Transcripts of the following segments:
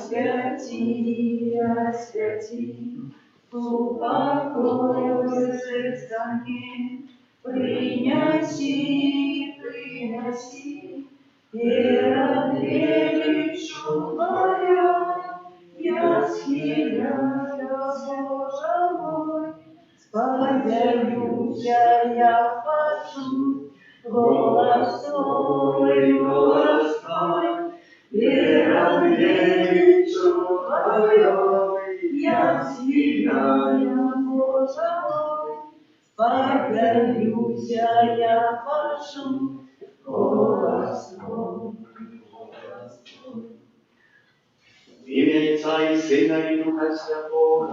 Святий, освяти, упокой сердца мне, приняси, и величу Твоя, я схиляюсь, Боже мой, сподивлюсь, я хочу, голос Твой, и величу Твою, я схиляюсь, Боже мой, сподивлюсь, я хочу, голос Твой. В имя Отца и Сына и Духа Святого.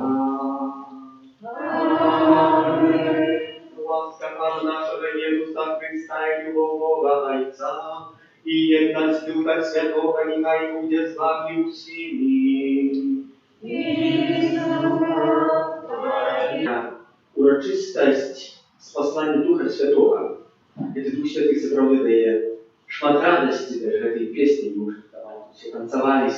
Аминь. Ласка Пана нашего Иисуса Христа и любовь Бога Отца и едность Духа Святого нехай будет с вами всеми. Урочистость спасания Духа Святого. Это Дух Святый справді дає шмат радості, даже этой песни мы уже все танцевали.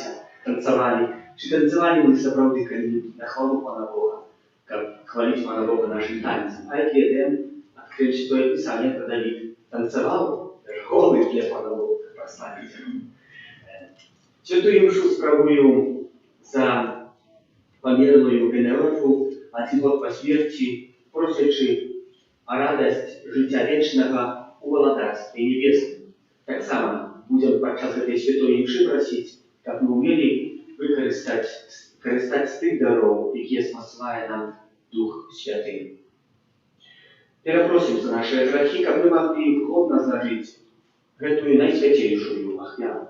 Чи танцевали мы справді коли на хвалу Пана Бога, как хвалить Пана Бога нашим танцем. А это Едем открыл Святое Писание, когда Давид танцевал, даже голый для Пана Бога прославить. Святую мшу спrawują za померную Генерову, а типа по смерти, просячи о радость життя вечного у Володарстве Небесном. Так само будем подчас этой святой мши просить, как мы умели використати з тих даров, які спасає нам Дух Святый. Перепросим за наши грехи, как мы могли годно зажить эту наисвятейшую охрану.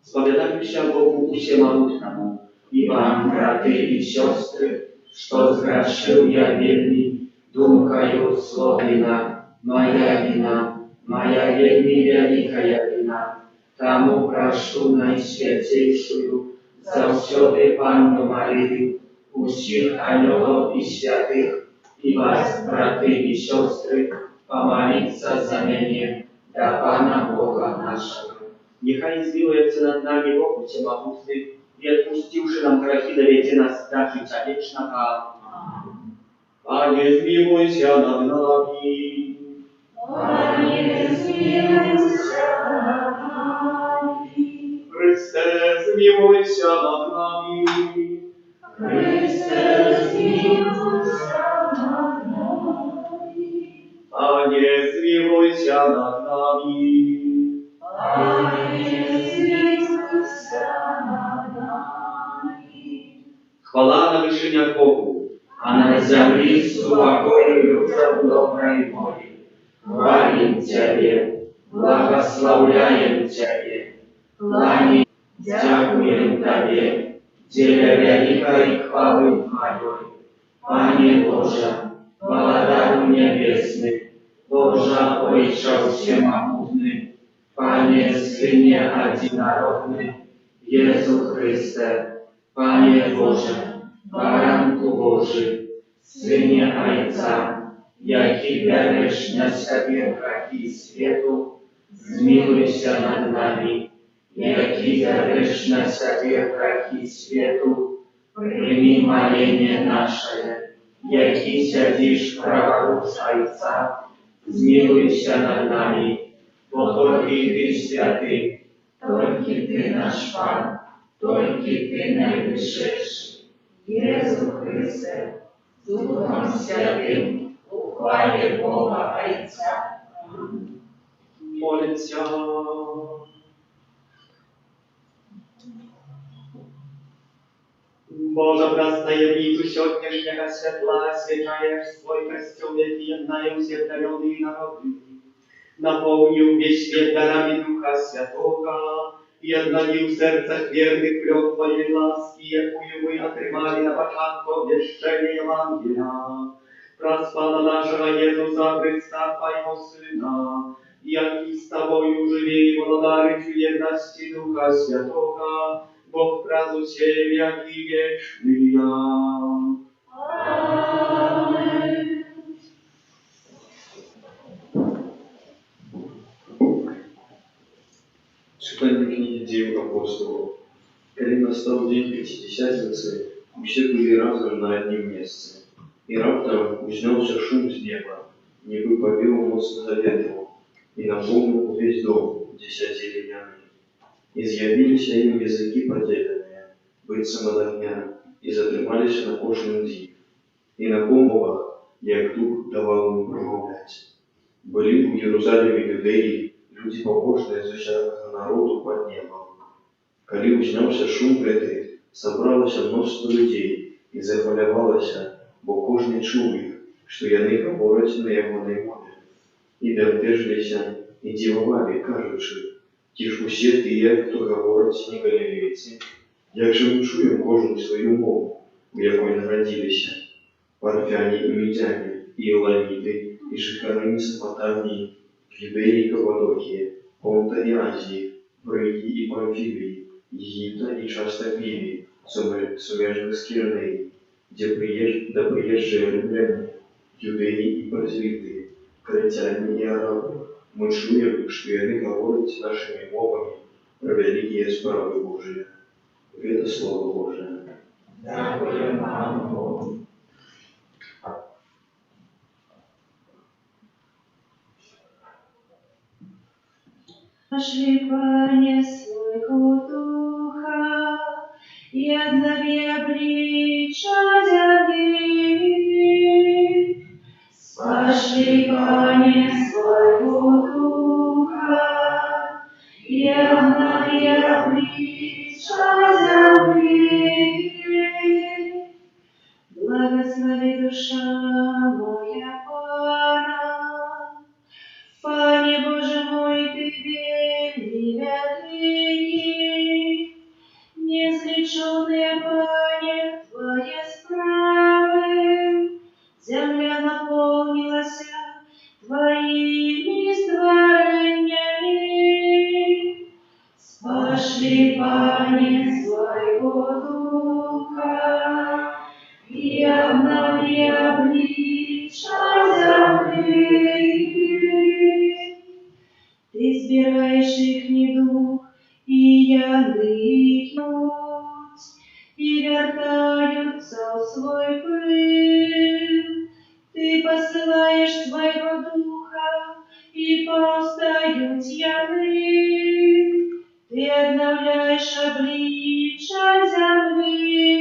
Spowiadajmy Bogu Всемогутному и вам, браты и сестры, что сгрешил я вельми, думкою словина, моя вельми великая вина. Тому прошу наисвятейшую, завсёды Панну Марию, усіх анёлов и святых, и вас, браты и сестры, помолиться за меня, до Пана Бога нашего. Нехай змилуется над нами Бог Всемогутный, и отпустивший нам грехи, доведи нас до життя вечного. Пане, змилуйся над нами. Пане, змилуйся над нами. Христе, змилуйся над нами. Христе, змилуйся над нами. Пане, змилуйся над нами. Хвала на вышинях Богу, а на земле спокой людям доброй воли. Хвалим Тебе, благословляем Тебе, кланяем, дякуем Тебе, Тебе великой хвалы Твоей. Пане Боже, Владарю Небесный, Боже, Отче Всемогутный, Panie Synie Jedinorodny, Jezu Chryste, Panie Boże, Baranku Boży, Synie Ojca, jaki bierzesz na siebie grzechy światu, zmiłuj się nad nami, jaki bierzesz na siebie grzechy światu, przyjmij molenie nasze, jaki siedzisz prawo Ojca, zmiłuj się nad nami. Bo только Ты святый, только Ты наш Пан, только Ты наивысший. Иисус Христе, Духом Святым, ухвали Бога Отца. Молимся. Боже, враз таємницю сьогоднішнього святла освячаєш свой костюм, єднає усіх народів і народів. Napełnił mnie świat darami Ducha Świętego i odnowił w sercach wiernych plot Twojej łaski, jaką my otrzymali na początku obwieszczenia Ewangelia. Распада нашего Иисуса Христа, Твоего Сына, яки с Тобою живи и владарить в едности Духа Святого, Бог правду Тебе, яки вечный. Amen. Читание книги Деяний апостолов. Когда настал день Пятидесятницы, все были разом на одним месте. И раптом узнялся шум с неба, ніби повел моцного ветру, и наполнил весь дом, где сидели ляны. И з'явилися им языки поделенные, быццам ад огня, и затрымались на кожным з них. И на мовах, як дух давал им промовлять. Были в Иерусалиме юдеи, люди побожные з усякого народу под небом. Калі ўзняўся шум гэты, сабралася мноства людзей і захвалявалася, бо кожны чуў іх, што яны гавораць на ягонай мове. І бянтэжыліся і дзівавалі, кажучы: ці ж усе тыя, хто гавораць, не галілейцы? Як жа мы чуем кожны сваю мову, у якой нарадзіліся? Парфяне і мідзяне, і эламіты, і жыхары Месапатаміі, Юдэі і Каппадокіі, Понта і Азіі, Фрыгіі і Памфіліі, Египта и часто Ливии, сумежных с Кирнеей, где приезжие римляне, юдеи и паразиты, критяне и арабы. Мы чуем, что яны говорят нашими мовами про великие справы Божьи. Это Слово Божие. Дякуємо вам, Богу. Пошли парня своего духа, и обнови обличья земли. Пошли парня своего духа, и обнови обличья земли. Благослови душа моя Пана, Пане Боже мой, Ты великий, неслеченные, Пане, Твои справы. Земля наполнилась Твоими створениями. Спошли, Пане, своего духа, и обнови обличья земли. Ты збираешь их дух, и яны идут, и вертаются в свой пыл. Ты посылаешь своего духа, и повстают яны. Ты обновляешь обличья земли.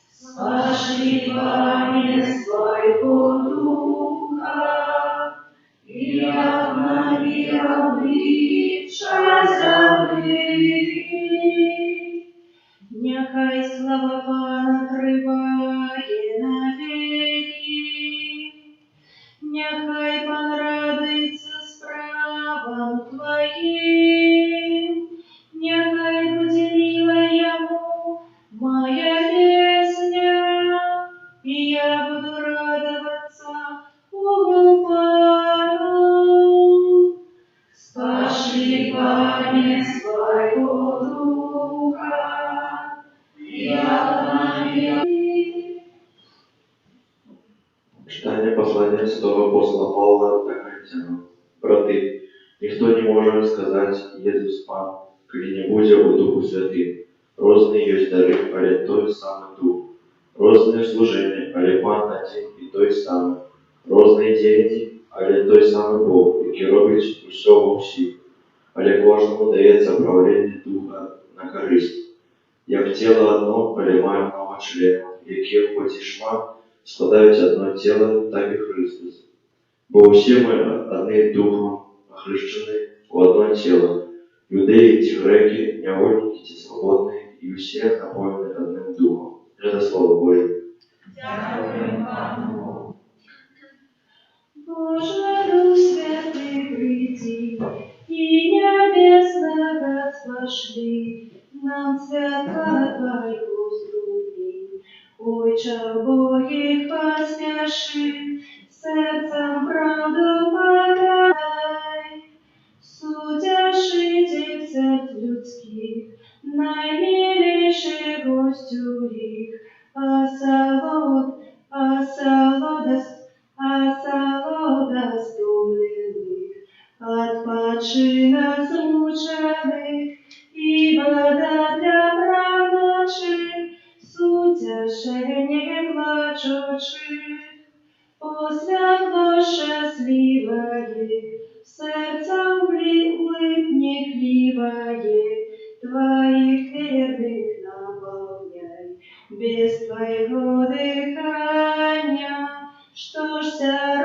Спошли, Пане, своего духа, и обнови обличья земли. Нехай слава Пана триває навеки, нехай Пан радується справам Твоим, нехай буде мила Ему моя песня, и я буду радоваться Богу Пану. Спошли, Пане, своего духа, и обнови. Читание послания святого апостола Павла к Коринфянам. Браты, никто не может сказать «Иисус Пан», коли не буде у Духу Святым. Розные есть дары, але той самый Дух. Розные служения, але Пан один и той самый. Розные діяння, але той самый Бог, який робить усього во всіх. Але кожному дається правління Духа на користь. Як тіло одно, але має много членів, які, хоч і шмат, складають одно тіло, так і Христос. Бо усі ми одним Духом охрещені в одно тіло. Юдеи, ті греки, невольники, ті свободні, і усі напоєні одним Духом. Это Слово Божие. Дякуємо вам, Богу. Боже, Дух Святый, приди, и небесного спошли, нам свято Твою ступень Ойче Богих поспеши, сердцем правду подай. Судящий сердц людских, наимилейший гостю их, осолодость умленных, odpoczyna zmuczonych i woda dla правочих, судящая не плачущих. О, святло счастливое, сердцем улыбни кривое, Твоих верных наполняй, без Твоего дыхания, что ж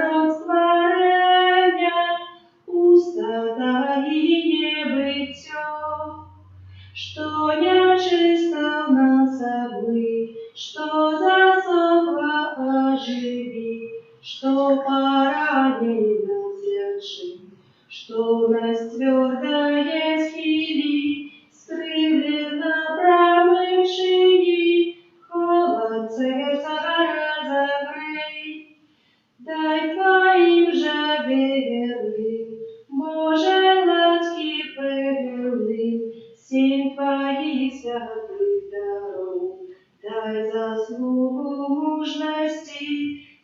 растворения, пустота и небытие, что нечисто в нас обмыть, что засохло оживи, что поранено зерши, что нас твердое схили, скривлено промывшие, холод сердца разогрей. Дай Твоим же верным, Боже, ласки певным, семь Твоих святых даров, дай заслугу мужности,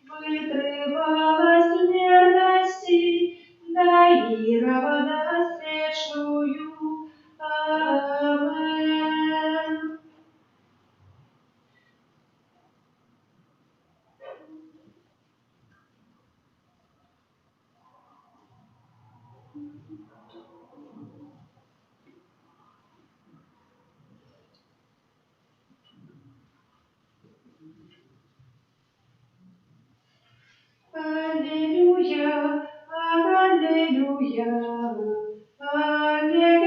вытрывалость верности, дай и радость вечную. Амен. Аллилуйя, аллилуйя, аллилуйя.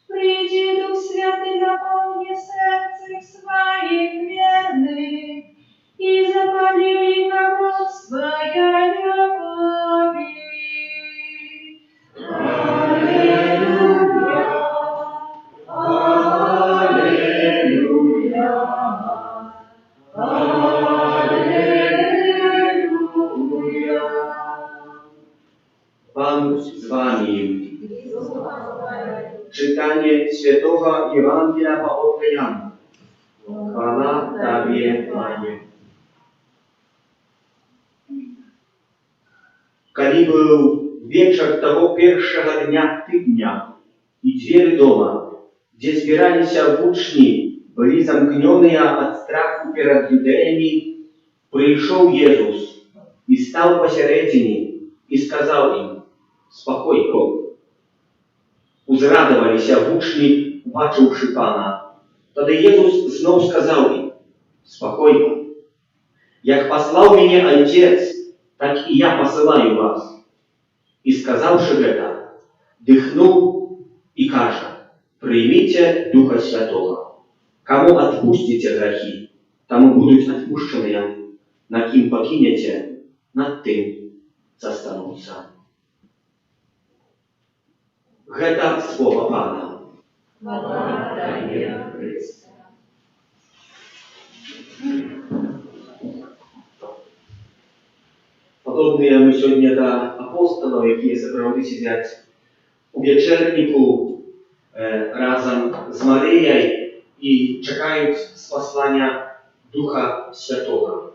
Приди, Дух Святый, наполни сердца своих верных и запали их огонь своей любови. Аллилуйя, аллилуйя, аллилуйя. Pan z Wami. Czytanie Świętego Ewangelia po Jana. Chwała Tobie, Panie. Kiedy był wieczór tego pierwszego dnia tygodnia i drzwi doma, gdzie zbierali się uczni, byli zamknione od strachu przed Judejami, przyszedł Jezus i stał посередине i сказал im: Spokojko. Узрадовали się uczni, ubачивши Pana. Wtedy Jezus znów сказал im: Spokojko. Jak послал mnie Ojciec, tak i ja посылаю was. I сказавши это, дыхнул и каже: Примите Духа Святого. Кому отпустите грехи, тому будут отпущены, на ким покинете, над тим застанутся. Это слово Пана. Хвала Тебе, Христе. Подобные мы сегодня до апостолов, які справді сидять у вечернику разом з Марією і чекають спасання Духа Святого.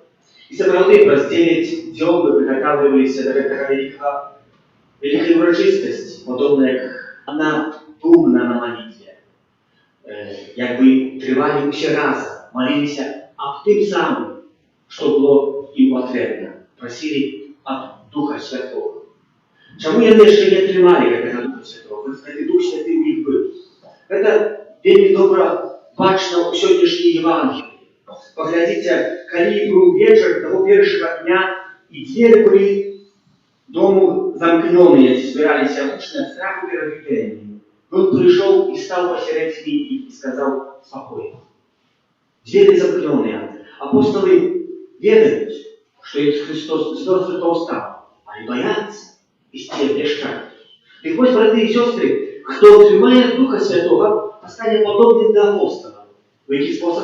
І справді през 9 днів ми приготовлювалися до этого великой урочистості, подобно як одна думна на молитві. Якби тривали всі разом, молилися об тим самим, що було їм потрібно. Просили от Духа Святого. Чому яны ще не отримали этого Духа Святого? Кстати, Дух Святый у них был. Это вельми добро бачно у сьогоднішній Євангелії. Поглядите, коли был вечер того первого дня, и двери были дому замкненные, собирались учные от страху перед Юдеями. Он пришел и стал посередине и сказал: спокойно. Двери замкненные. Апостолы ведают, что Иисус Христос з мертвых встав, они боятся вести обещание. Так вот, братья и сестры, кто отримає Духа Святого, стане подобным до апостолов. В який спосіб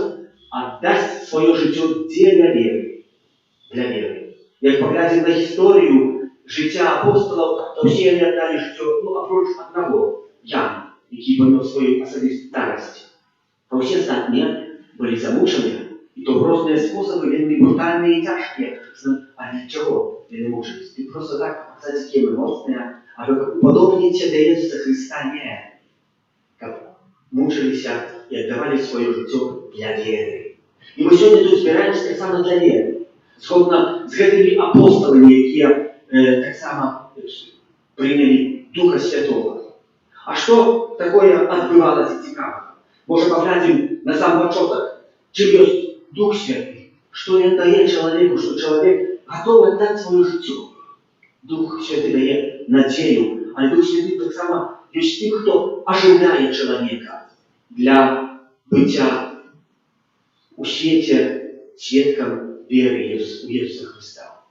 отдасть свое життя для веры. Для веры. Як поглядим на историю життя апостолов, то все они отдали життя, опроч одного, Яна, який понес свою особистую старость. А все остальные были замучены, и то в разные способы, вельми брутальные и тяжкие. А для чего? Они мучились. И просто так показать, какие эмоции, а вы подобните до Иисуса Христа не. Как мучились и отдавали свое життя для веры. И мы сегодня тут збираемся так само для веры. Згодно с этими апостолами, которые так само приняли Духа Святого. А что такое отбывалось цікаво? Може поглядим на сам початок, чем есть Дух Святый, что он дает человеку, что человек готов отдать свое життя. Дух Святый дает надею, а Дух Святый так само есть тем, кто оживляет человека для бытия у свете свідком веры у Иисуса Христа.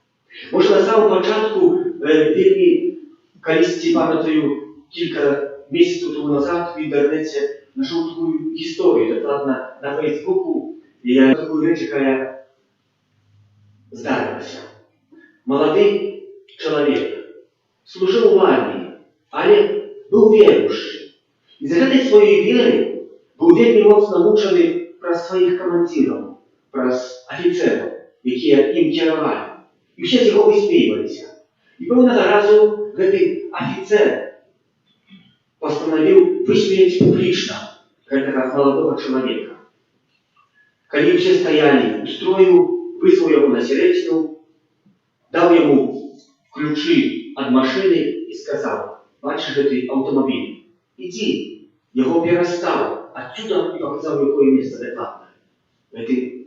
Може на самому початку, вельми, колись пам'ятаю, кілька місяців тому назад в інтернеті знайшов таку історію, докладно на Фейсбуку, я таку річ, яка здарилася. Молодий чоловік служив в армії, але був віруючий. І за этой своєї віри був вельми моцно мучений про своїх командирів, про офіцерів, які їм керували. І всі його висміювалися. І певного разу цей офіцер постановил высмеять публично этого молодого человека. Когда все стояли у строю, вызвал его на середину, дал ему ключи от машины и сказал: «Бачишь этот автомобиль? Иди». Его перестал отсюда и показал, какое место докладное. Этот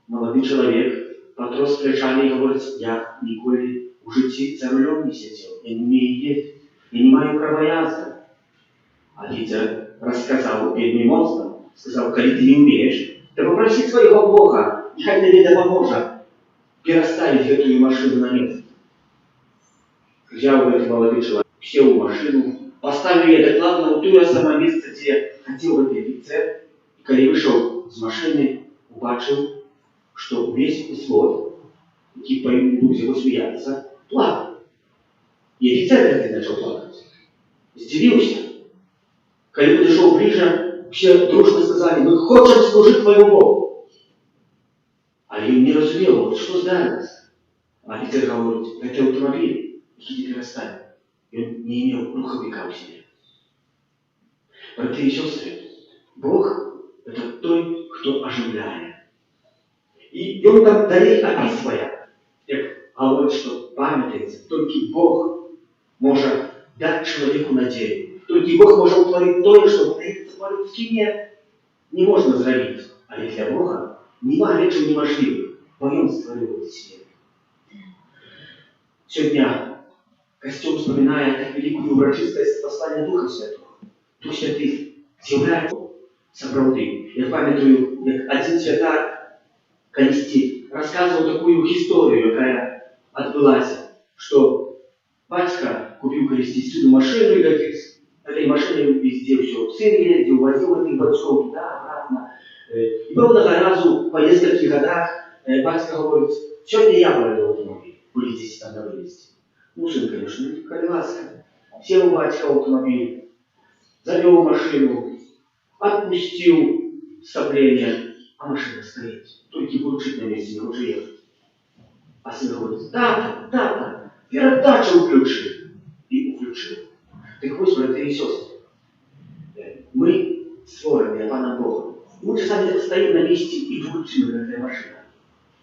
молодой человек потрос плечами и говорит: «Я николи в житті за рулем не сидел, я не умею ездить, я не маю права язды». Офицер рассказал перед монстром, сказал: «Коли ты не умеешь, то попроси своего Бога, нехай тебе поможет переставить эту машину на место». Взял этот молодой человек, сел в машину, поставил ее докладно в то самое место, где хотел этот офицер, и когда вышел из машины, убачил, что весь взвод, типа ему его смеяться, плакал. И офицер тогда начал плакать. Сдивился. Когда подошел ближе, все дружно сказали: «Мы хотим служить твоему Богу». А он не разумел, вот что сдарилось. А офицер говорит: «Это автомобиль, иди перестань». И он не имел духовика у себя. Братья и сестры, Бог – это той, кто оживляет. И он там далее описывая, как говорит, что памятайте, только Бог может дать человеку надею. Только Бог может утворить то, что по-людски не можно зробити. Але для Бога нема речі неможливих, бо Він створив світ. Сегодня Костел вспоминает так великую урочистость послания Духа Святого. Дух Святый з'являється справді. Я пам'ятаю, як один святар колись рассказывал такую историю, какая отбылась, что батька купил колись сыну машину, и этой машиной везде все. Сын ездил, возил этих батьков туда, обратно. И много разу по нескольких годах батька говорит: «Сегодня я владел автомобиль, были 10 там на вылезти». Ну, сын, конечно, колеласка. Сел у батька в автомобиль, завел машину, отпустил сцепление, а машина стоит. Только бурчит на месте, не хочет ехать. А сын говорит: «Тата, передачу включи». И включил. Так вот, братья и сестры, мы створені Паном Богом. Мы часами стоим на месте и бурчим на этой машине.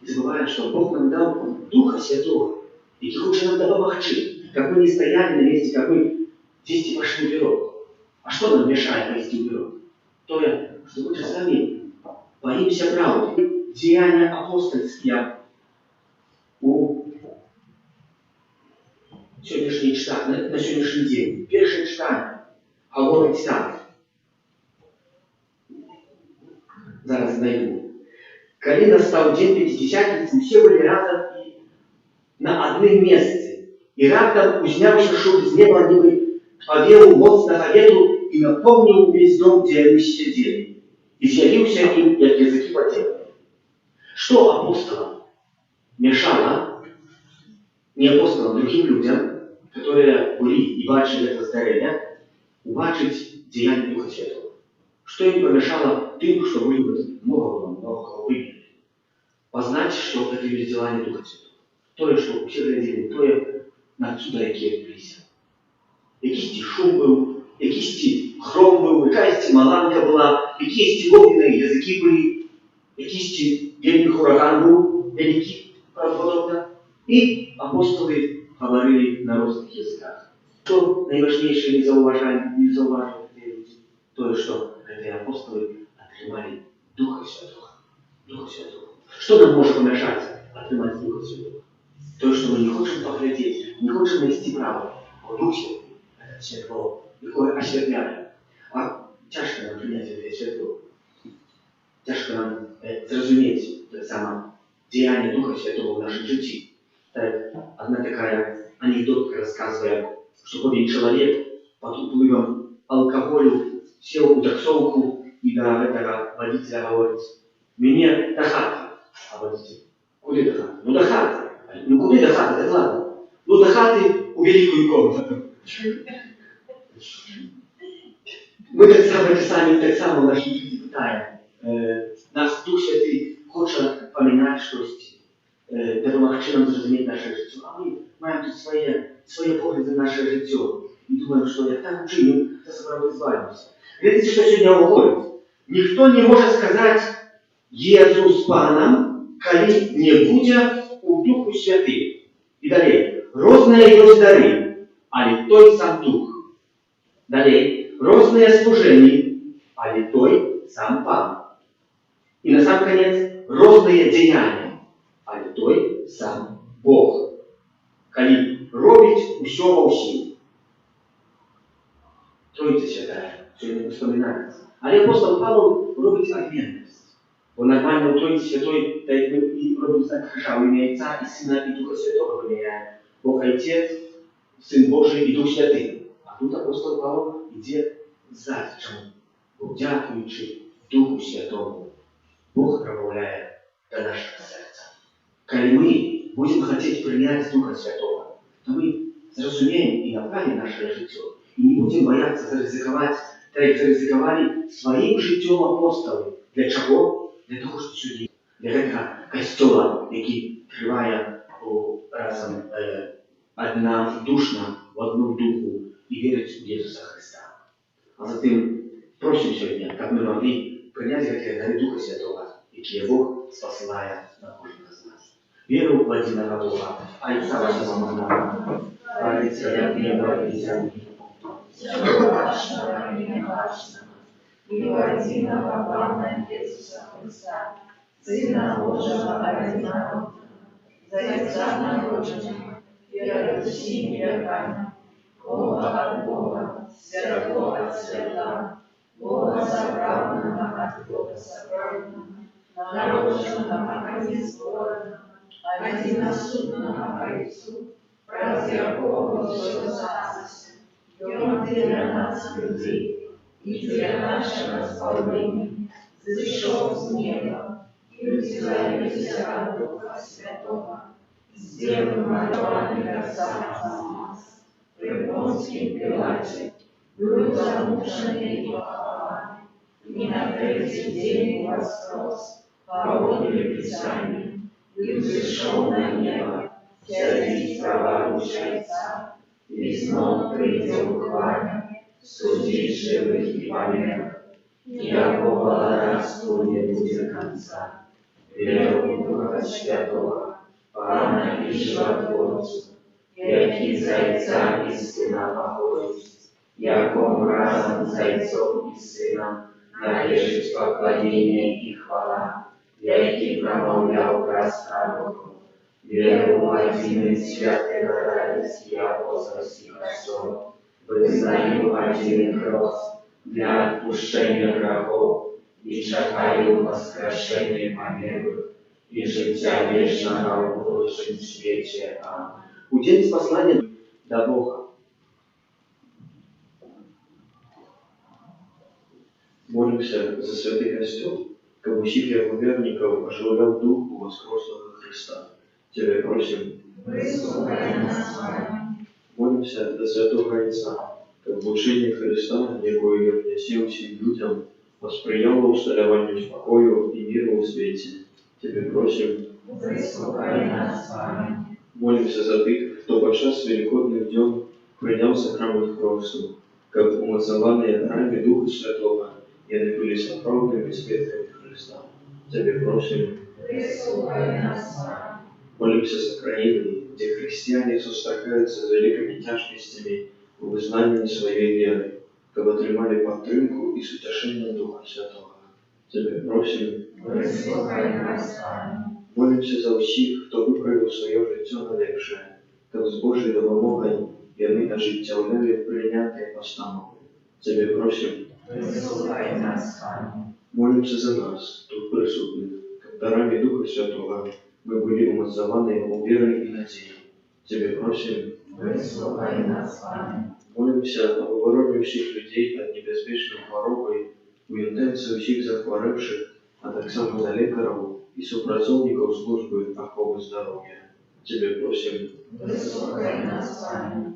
И забываем, что Бог нам дал Духа Святого, и хочет нам допомогти, как мы не стояли на месте, как мы вести машину вперед. А что нам мешает вести вперед? То, что мы часами боимся правды. Деяния апостольские у сегодняшний читание, на сегодняшний день. Первое читание говорить так. Зараз знайду. Калі настаў дзень Пятидесятницы, усе былі разам і на адным месцы. І раптам узняўся шум з неба, нібы павеў моцнага ветру і напоўніў увесь дом, дзе яны сядзелі. І з'явіўся ім, як языкі па целу. Что апостолам мешало, не апостолам, другим людям, которые были и бачили это здарение, убачить деяния Духа Святого? Что им помешало тем, что были много кого выбили? Познать, что это есть делание Духа Святого. То, что все глядели, то на сюда, які відбулися. Якийсь шум був, якийсь гром був, якась маланка була, якісь огненні язики були, якийсь вельми хураган був, великий, правдоподобно. І апостоли говорили на різних язиках. Що найважніше не зауважали ці люди? То, що ці апостоли отримали Духа Святого. Духа Святого. Что нам может помешать отримать Духа Святого? То, что мы не хотим поглядеть, не хотим нести право о Духе, это світло, яке освятляє. А тяжко нам прийняти це світло. Тяжко нам зрозуміти так само діяння Духа Святого в нашем житті. Так, одна такая анекдотка рассказывая, что один человек под уплывом алкоголю сел у таксовку и до этого водителя говорит: «Мне до хаты». А водитель: «Куда до хаты?» «Ну до хаты». «Ну куда до хаты? Так ладно. Ну до хаты у великую комнату». Мы так само в нашем житті питаємо. Нас Дух Святий хоче помінати щось, допомогти нам зрозуміти наше життя. А ми маємо тут своє погляди на наше життя. І думаємо, що як так вчинимо, то справді звалимося. Глядите, що сьогодні говорить. Ніхто не може сказати «Єсус Паном», коли не буде у Духу Святим. І далі. Розные ёсць дары, але той сам Дух. Далее. Розные служения, але той сам Пан. И на сам конец, розные деяния, але той сам Бог. Коли робить усё во всем. Троица Святая, сегодня вспоминается. Але апостол Павел робить отменность. Он нормально у Троицы Святой, да и робит знак Христа, в имя Отца и Сына и Духа Святого выменяет. Бог Отец, Сын Божий и Дух Святый. А тут апостол Павел идет сзади, чему? Дякуючи Духу Святому, Бог промовляет до нашего сердца. Коли мы будем хотеть принять Духа Святого, то мы зразумеем и направим наше житие, и не будем бояться заризиковать, так как заризиковали своим життям апостолы. Для чего? Для того, что сюди, для этого костюла, який триває разом однодушно в одну духу и верить в Иисуса Христа. А затем просим сегодня, как мы могли принять эти дары Духа Святого, и Бог спасает на каждого из нас. Веру в единого Бога, Отца вашего Монарха, Творец царя неба и земли, Всего вашего и неважного, и в единого Бога Иисуса Христа, Сына Божьего одинокого, за Отца народженного, верующим веками, Бога от Бога, святого от святого, Бога соправленного от Бога соправленного, народженного от избранного, одиносудного Отцу, разве Богу все царствие, и Он для нас людей, и для нашего спасения, зашел с неба, и утяжелился от Духа Святого, сделал моральный нас, при Понтии Пилате, был замученный и похован, и на третий день воскрес, по воле Писания, и взошел на небо, сядет праворучия Отца, и снова придет к вам, судить живых и померных, никакого росту не будет конца. Веру в Духа Святого, Пана и Животворцу, який зайца и Сына походит, якому разом зайцом и Сыном належит поклонение и хвала, який промовлял праз пророков, веру в один святый радость и апостольский престол, вызнаю один крест для отпущения грехов, i czekają wskrzeszenie pamiętnych i życia wiecznego w budżym świecie. Amen. У день спаслания до Бога. Молимся за святый костел, как усих его верников оживлял Дух воскресного Христа. Тебя просим. Выслухай нас, Пане. Молимся за святого Отца, как в учении Христа, якое внесил всем людям, восприяло усталяванию спокою и миру в свете. Тебе просим. Выслухай нас, Пане. Молимся за тых, кто подчас великодных днем принял сакрамент Христу, как умацованные дарами Духа Святого, и они были сокровенными светлыми Христа. Тебе просим. Выслухай нас, Пане. Молимся за Украину, где христиане сустракаются с великими тяжкостями в вызнании своей веры, как отримали подтримку и сутешение Духа Святого. Тебе просим. Выслухай нас, Пане. Молимся за всіх, хто виправив своє життя на легше, як з Божою допомогою вони ожиттєвляли прийняті постанови. Тебе просим. Выслухай нас, Пане. Молимся за нас, тут присутных, как дарами Духа Святого мы были умазованы у веры и надеи. Тебе просим. Выслухай нас, Пане. Молимся об обороне всіх людей від небезпечної хвороби, у інтенції всіх захворевших, а так само за лікарів и супрацовников службы охраны здоровья. Тебе просим. Выслухай нас, Пане.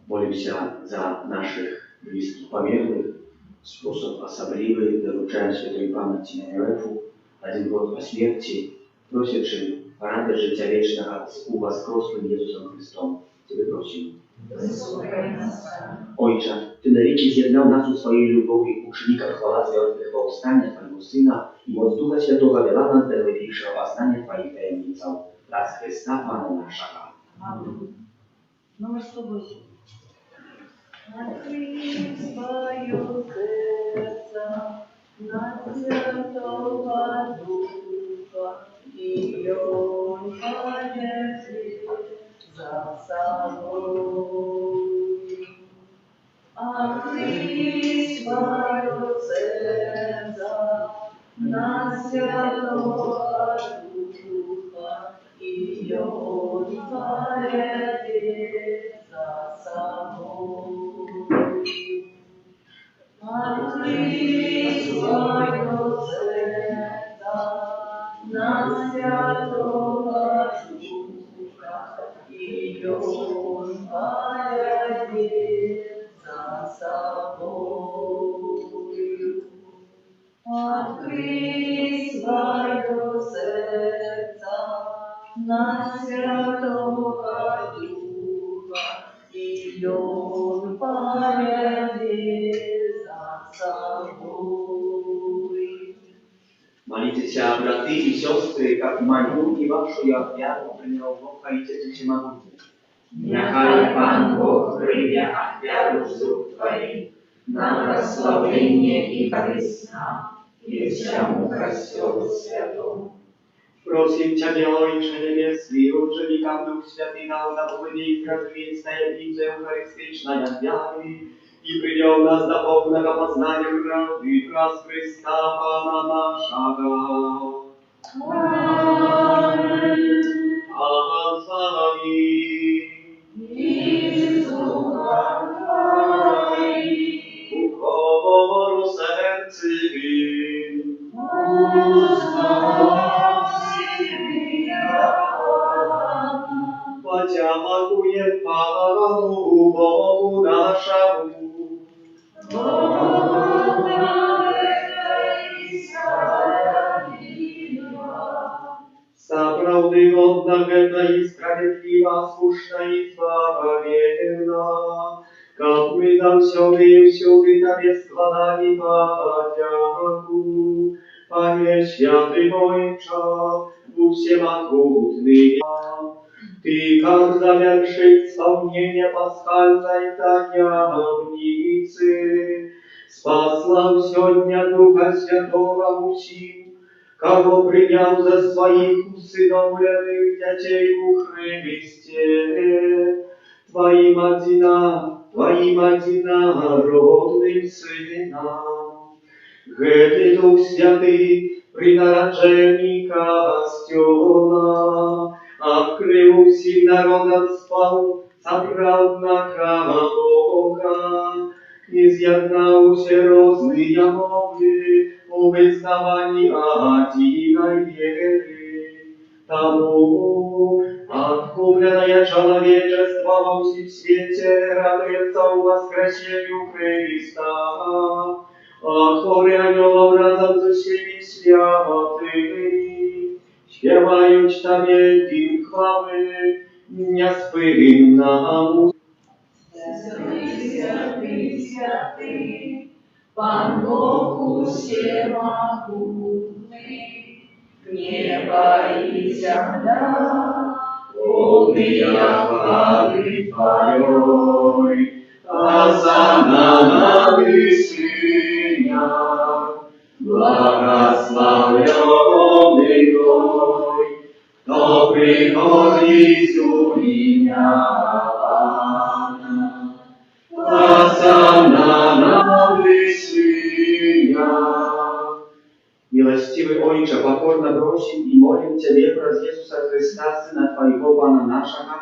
Молимся за наших близких померлых, способ особливый, доручая святой памяти Иоэфу, один год по смерти, просячи рады життя вечного с воскреслым Иисусом Христом. Тебе просим. Выслухай нас, Пане. Ojcze, Ty na wieki zjednał nas u swojej любові, uczynika chwała związanych powstania Twojego Syna i moc Ducha Świętego wiela nas do największego oznania Twoich tajemnicą. Raz Chrysta, Pana naszego. Amen. Номер 108. Открыть свое сердце на Святого Духа, и Он поведет за собой. Открыть свое сердце на Святого Духа, и Он поведет за собой. Открыть свое сердце на Святого Духа, и Он поведет за собой. Открыть свое сердце на Святого Духа, и Он поведет за собой. Молитесь, браты и сестры, как молю и вашу я вяру принял Бога и Церкви Могутней. Нехай Пан Бог прийде вяру з рук Твоїх на прославлення і Христа, и всему Христу Святому. Просим Ciebie, Ojcze Niebiesny, uczyni nam Duch Święty nam na powinni zrozumieć tajemnicę eucharystycznej wiary i przyjął nas do pełnego poznania prawdy przez Chrysta Pana naszego. Amen. Pan z Wami. I z duchem Twoim. Ukoło sercy. Podziękuję Panu Bogu naszemu. Naprawdę godna, godna i sprawiedliwa, słuszna i zbawienna, как мы завсёды и всюды Тебе складали подяку. Пане святый Ojcze, всемогутный, Ты, как завершить исполнение пасхальной таямницы, спасла сегодня Духа Святого усим, кого принял за своих усыновленных детей у Христе, Твоим одинародным Сыном. Гэты Дух Святый при народжении Костела открыл всем народам спал справедного Бога. Изъяснауся розные мовы о вызнавании одиной веры. Тому откупленное человечество во всем свете радуется воскресению Христа. Хори анiołom razem ze всеми świętymi śpiewają Tobie im chwały niespłynną. Святый, святый, Пан Бог всемогутный, небо и земля, полные славы Твоей, Осанна на высынях, благословенный Той, кто приходит у меня. Осанна на высынях. Милостивый Отче, покорно просим и молим Тебя про Иисуса Христа, Сына Твоего, Пана нашего,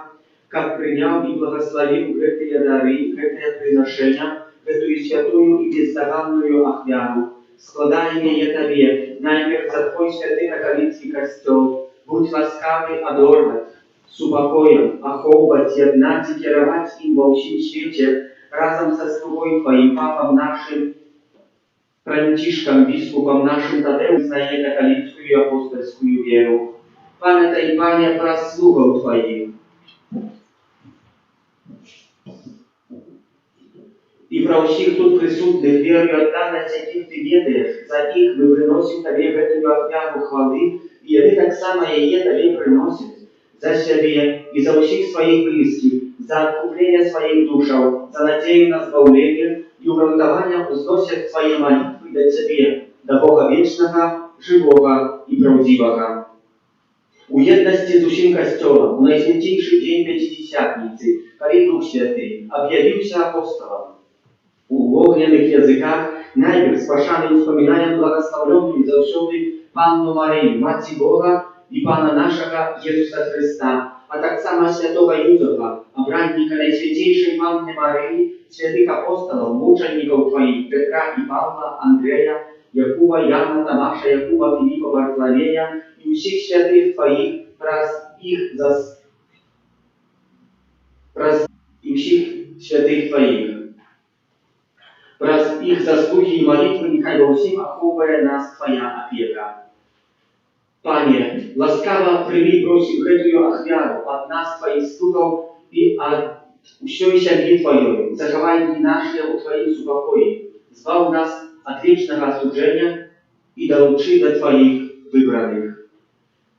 как принял и благословил эти дары, эти приношения, эту святую и бездоганную офяру, складаемые Тебе, найперв за Твой святый католицкий костел, будь ласкавый одорвать, с упокоем, оховывать, еднать и керовать им во всем свете, разом со слугой Твоим, Папом нашим, Францишком, Бискупом нашим, Тадеум, знає католицкую и апостольскую веру. Пане та и Пане, прослугов Твоих, и про всех тут присутных веру и отданность, яких Ты ведаешь, за их мы приносим Тебе эту офяру хвалы, и они так само ее Тебе приносят за себе и за всех своих близких, за откупление своих душаў, за надею на збавление и уратование возносят свои молитвы до Тебе, до Бога вечного, живого и правдивого. У едности с усім Костелом, у наисвятейший день Пятидесятницы, коли Дух Святый объявился апостолом, у огненных языках найперв спашаны вспоминаем благословленную завсёды Панну Марию, Мать Бога и Пана нашего Иисуса Христа, а так само святого Юзефа, обранника Наисвятейшей Панны Марии, святых апостолов, мучеников Твоих, Петра и Павла, Андрея, Якуба, Яна, Тамаша, Якуба, Филиппа, Варфоломея и всех святых Твоих, и всех святых Твоих. Раз их заслуги и молитвы, нехай во всем оховывая нас Твоя опека. Пане, ласкаво прими, просим эту офяру от нас, Твоих слугов, и от всей семьи Твоей. Заховай наши у Твоих супокои, збав нас от вечного осуждения и долучи до Твоих выбранных.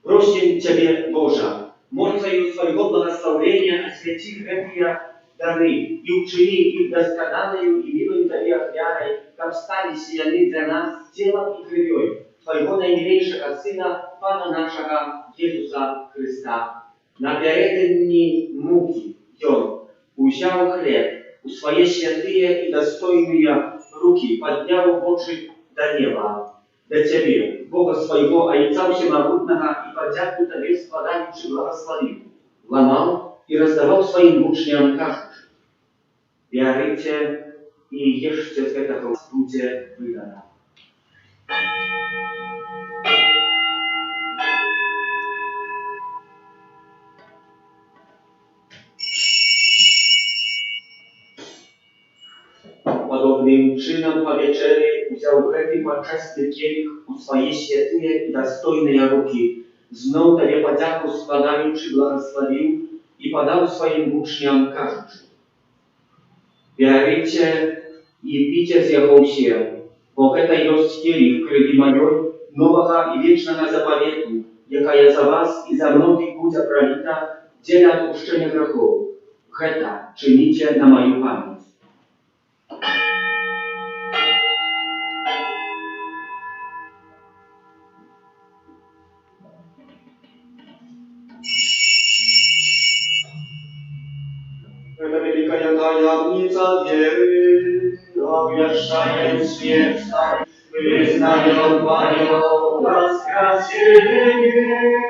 Просим Тебе, Боже, молитвою Своего благословения освети эти дары и учини их доскональную и милую Тебе офярой, как стали сияны для нас телом и кровью Твоего наимилейшего Сына, Пана нашего Иисуса Христа. На передней муки Он взял хлеб у своей святые и достойные руки, поднял очи до неба, до Тебе, Бога своего, Отца Всемогутного, и подяку Тебе складаючи благословил, ломал и раздавал своим учням кажучи: «Берите и ешьте с этого, будет выдано». Podobnym czynem po wieczerzy wziął chleb i poczęsty kielich u swoje święte i dostojne ruki. Znów Tobie podziaku składający błogosławił i podał swoim uczniom każąc: «Берите и пейте з Его все, бо это есть кielich крови моей, нового и вечного заповету, якая за вас и за многих будет пролита для отпущения грехов. Это чините на мою память». Это великая таямница веры, обвещает свет, признаем Твое воскресение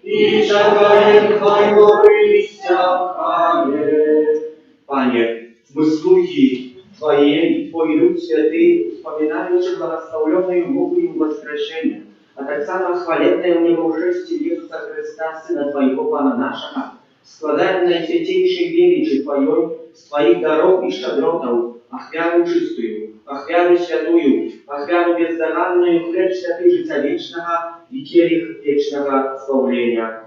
и шагаем Твое истяхание. Panie, my sługi Twoje i Twoi lud święty wspominają, że błogosławione Bogu i Воскрешение, a tak samo chwalebne niebowszestwie Jezusa Chrysta, Syna Twojego, Pana naszego, składają najświętejszej wieliczy Twojej, z Twoich darów i szczodrotów, ofiarę czystą, ofiarę świętą, ofiarę bezdawalną, chleb święty życia wiecznego i kielich wiecznego zbawienia.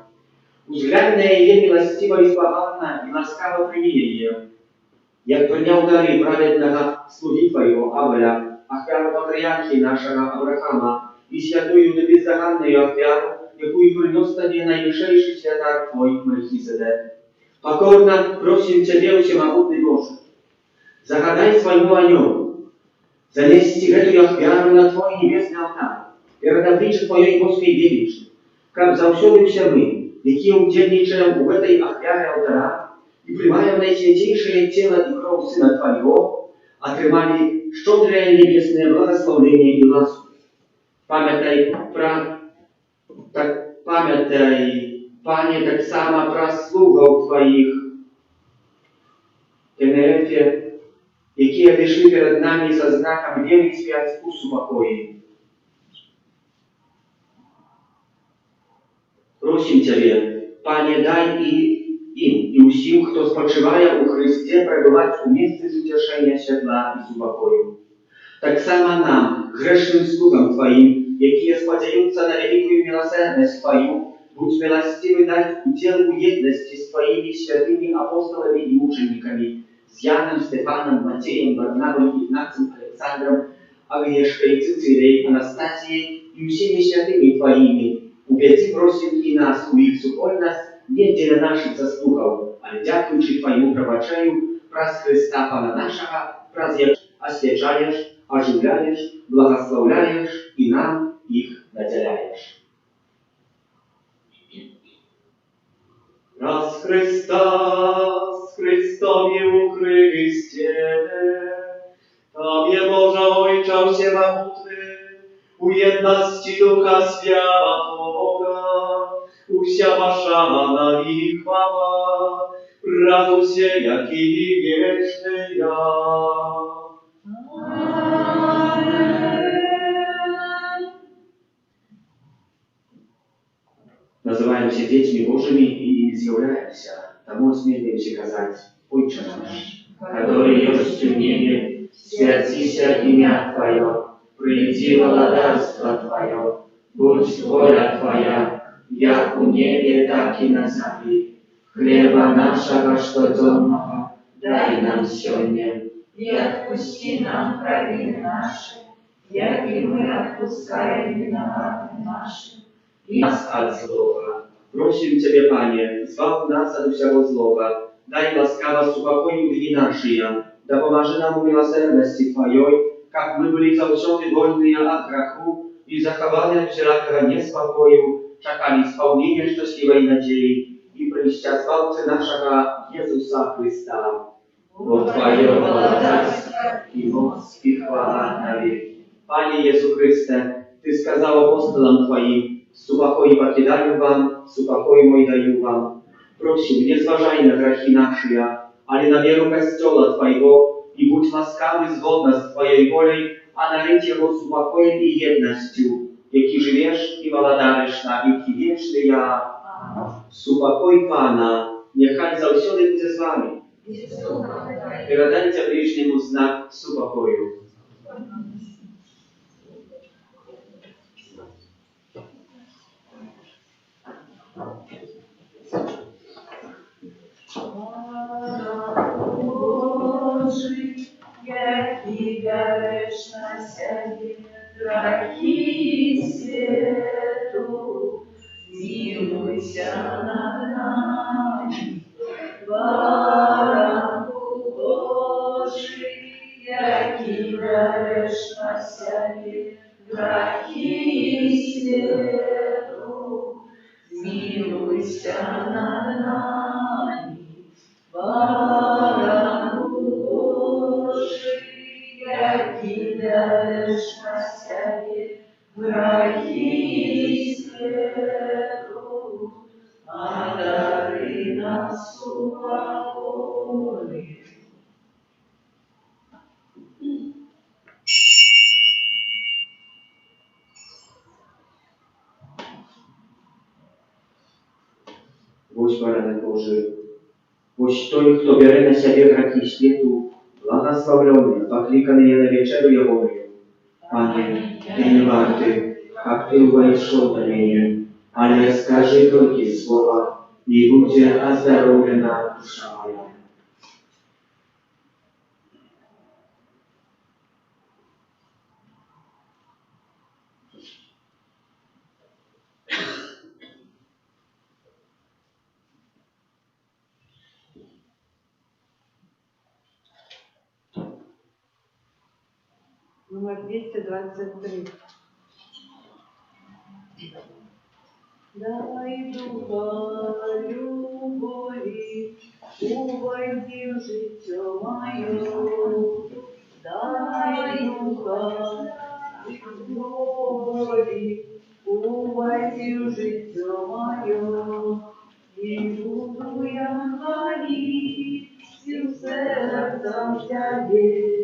Uzględne je miłościwo i sławne i łaskawo przyjmij je, jak przyjął dary prawednego sługi Twojego Abela, ofiarę patriarchy naszego Abrahama i świętą i bezzagadną ofiarę, jaką przyniósł Tobie najwyższy świętar Twój Melchizedek. Pokorna prosim Ciebie, Wszechmogący Boże, zagadaj swojemu aniołu, zanieść tę ofiarę na Twój niebiesny ołtarz, перед обличием Твоей Божьей величи, как завсёды все мы, які удельничаем в этой офяре алтара и принимаем наисвятейшее тело и кровь Сына Твоего, отрывали щедрое небесное благословение и ласку. Памятай, Panie, tak samo про слугов Твоих, Tenerife, які одійшли перед нами со знаком веры и святку супокои. Просим Ciebie, Panie, daj im i усім, хто спочиває у Христі, перебувати у місці зутішення, światła i супокою. Так само нам, грешним слугам Твоим, які сподіваються на велику милосердність Твою, будь милостивый дать удел едности с Твоими святыми апостолами и мучениками, с Яном, Стефаном, Матеем, Варнавом, Игнацием, Александром, Агнешкой, Цицилией, Анастасией и всеми святыми Твоими. Убеди, просим и нас у их супольность, не для наших заслугов, а дякуючи Твоему пробачению, праз Христа Пана нашего, праз освящаешь, оживляешь, благословляешь и нам их наделяешь. Раз Христа z Chrystovie u Chryście, Tobie Boże Ojcze Wszechmogący, u jedności Ducha Świętego, usia Wasza na i chwała, radusie jak i wieczny ja. Называем się dziećmi Bożymi i imi zjawляемся, тому смеем się kazać Ojcze nasz, который есть в небе, святися имя Твое, приди владарство Твое, будь воля Твоя, як у небе, так и на земле. Хлеба нашего штоденного дай нам сегодня, и отпусти нам провины наши, як и мы отпускаем виноватым нашим. И нас от злого. Просим Ciebie, Panie, zbaw nas od всего злого, дай ласкаво супокою дни наши, да поможи нам в милосердности Твоей, как мы были завсёды вольные от греху и заховали от всякого неспокою, чекали исполнения счастливой надеи и прийстя Збавцы нашего Иисуса Христа. Вот Твое владарство и моц и хвала навеки. Panie Jezu Chryste, Ty сказал апостолам Твоим, супокой покидаю вам, супокой мой даю вам. Просим, не зважай на грехи наши, але на веру Костела Твоего, и будь ласкавый згодно с Твоей волей, а налить его супокоем и едностью, яки живешь и владариш на веки вечные. Супокой Пана, нехай завсёды буде з вами. Передайте ближнему знак супокою. Божий, який дариш на себе грехи свету, змилуйся над нами. Баранку Божий, який дариш на себе грехи свету, змилуйся над нами. Баранку Божий, який дариш на себе грехи свету, одари нас свободой. Будь Бaranek Boży, будь той, хто бере на себе грехи світу, благословлений, покликаний на вечерю Його. Пане, Ty nie warty, jak Ty uwejszł do mnie, ale skaże tylko słowa i będzie ozdrowiona dusza moja. Номер 223. Дай духа любові, увойди в життя моє. Дай духа любові, увойди в життя моє. І буду я хвалить всім серцем Тебе.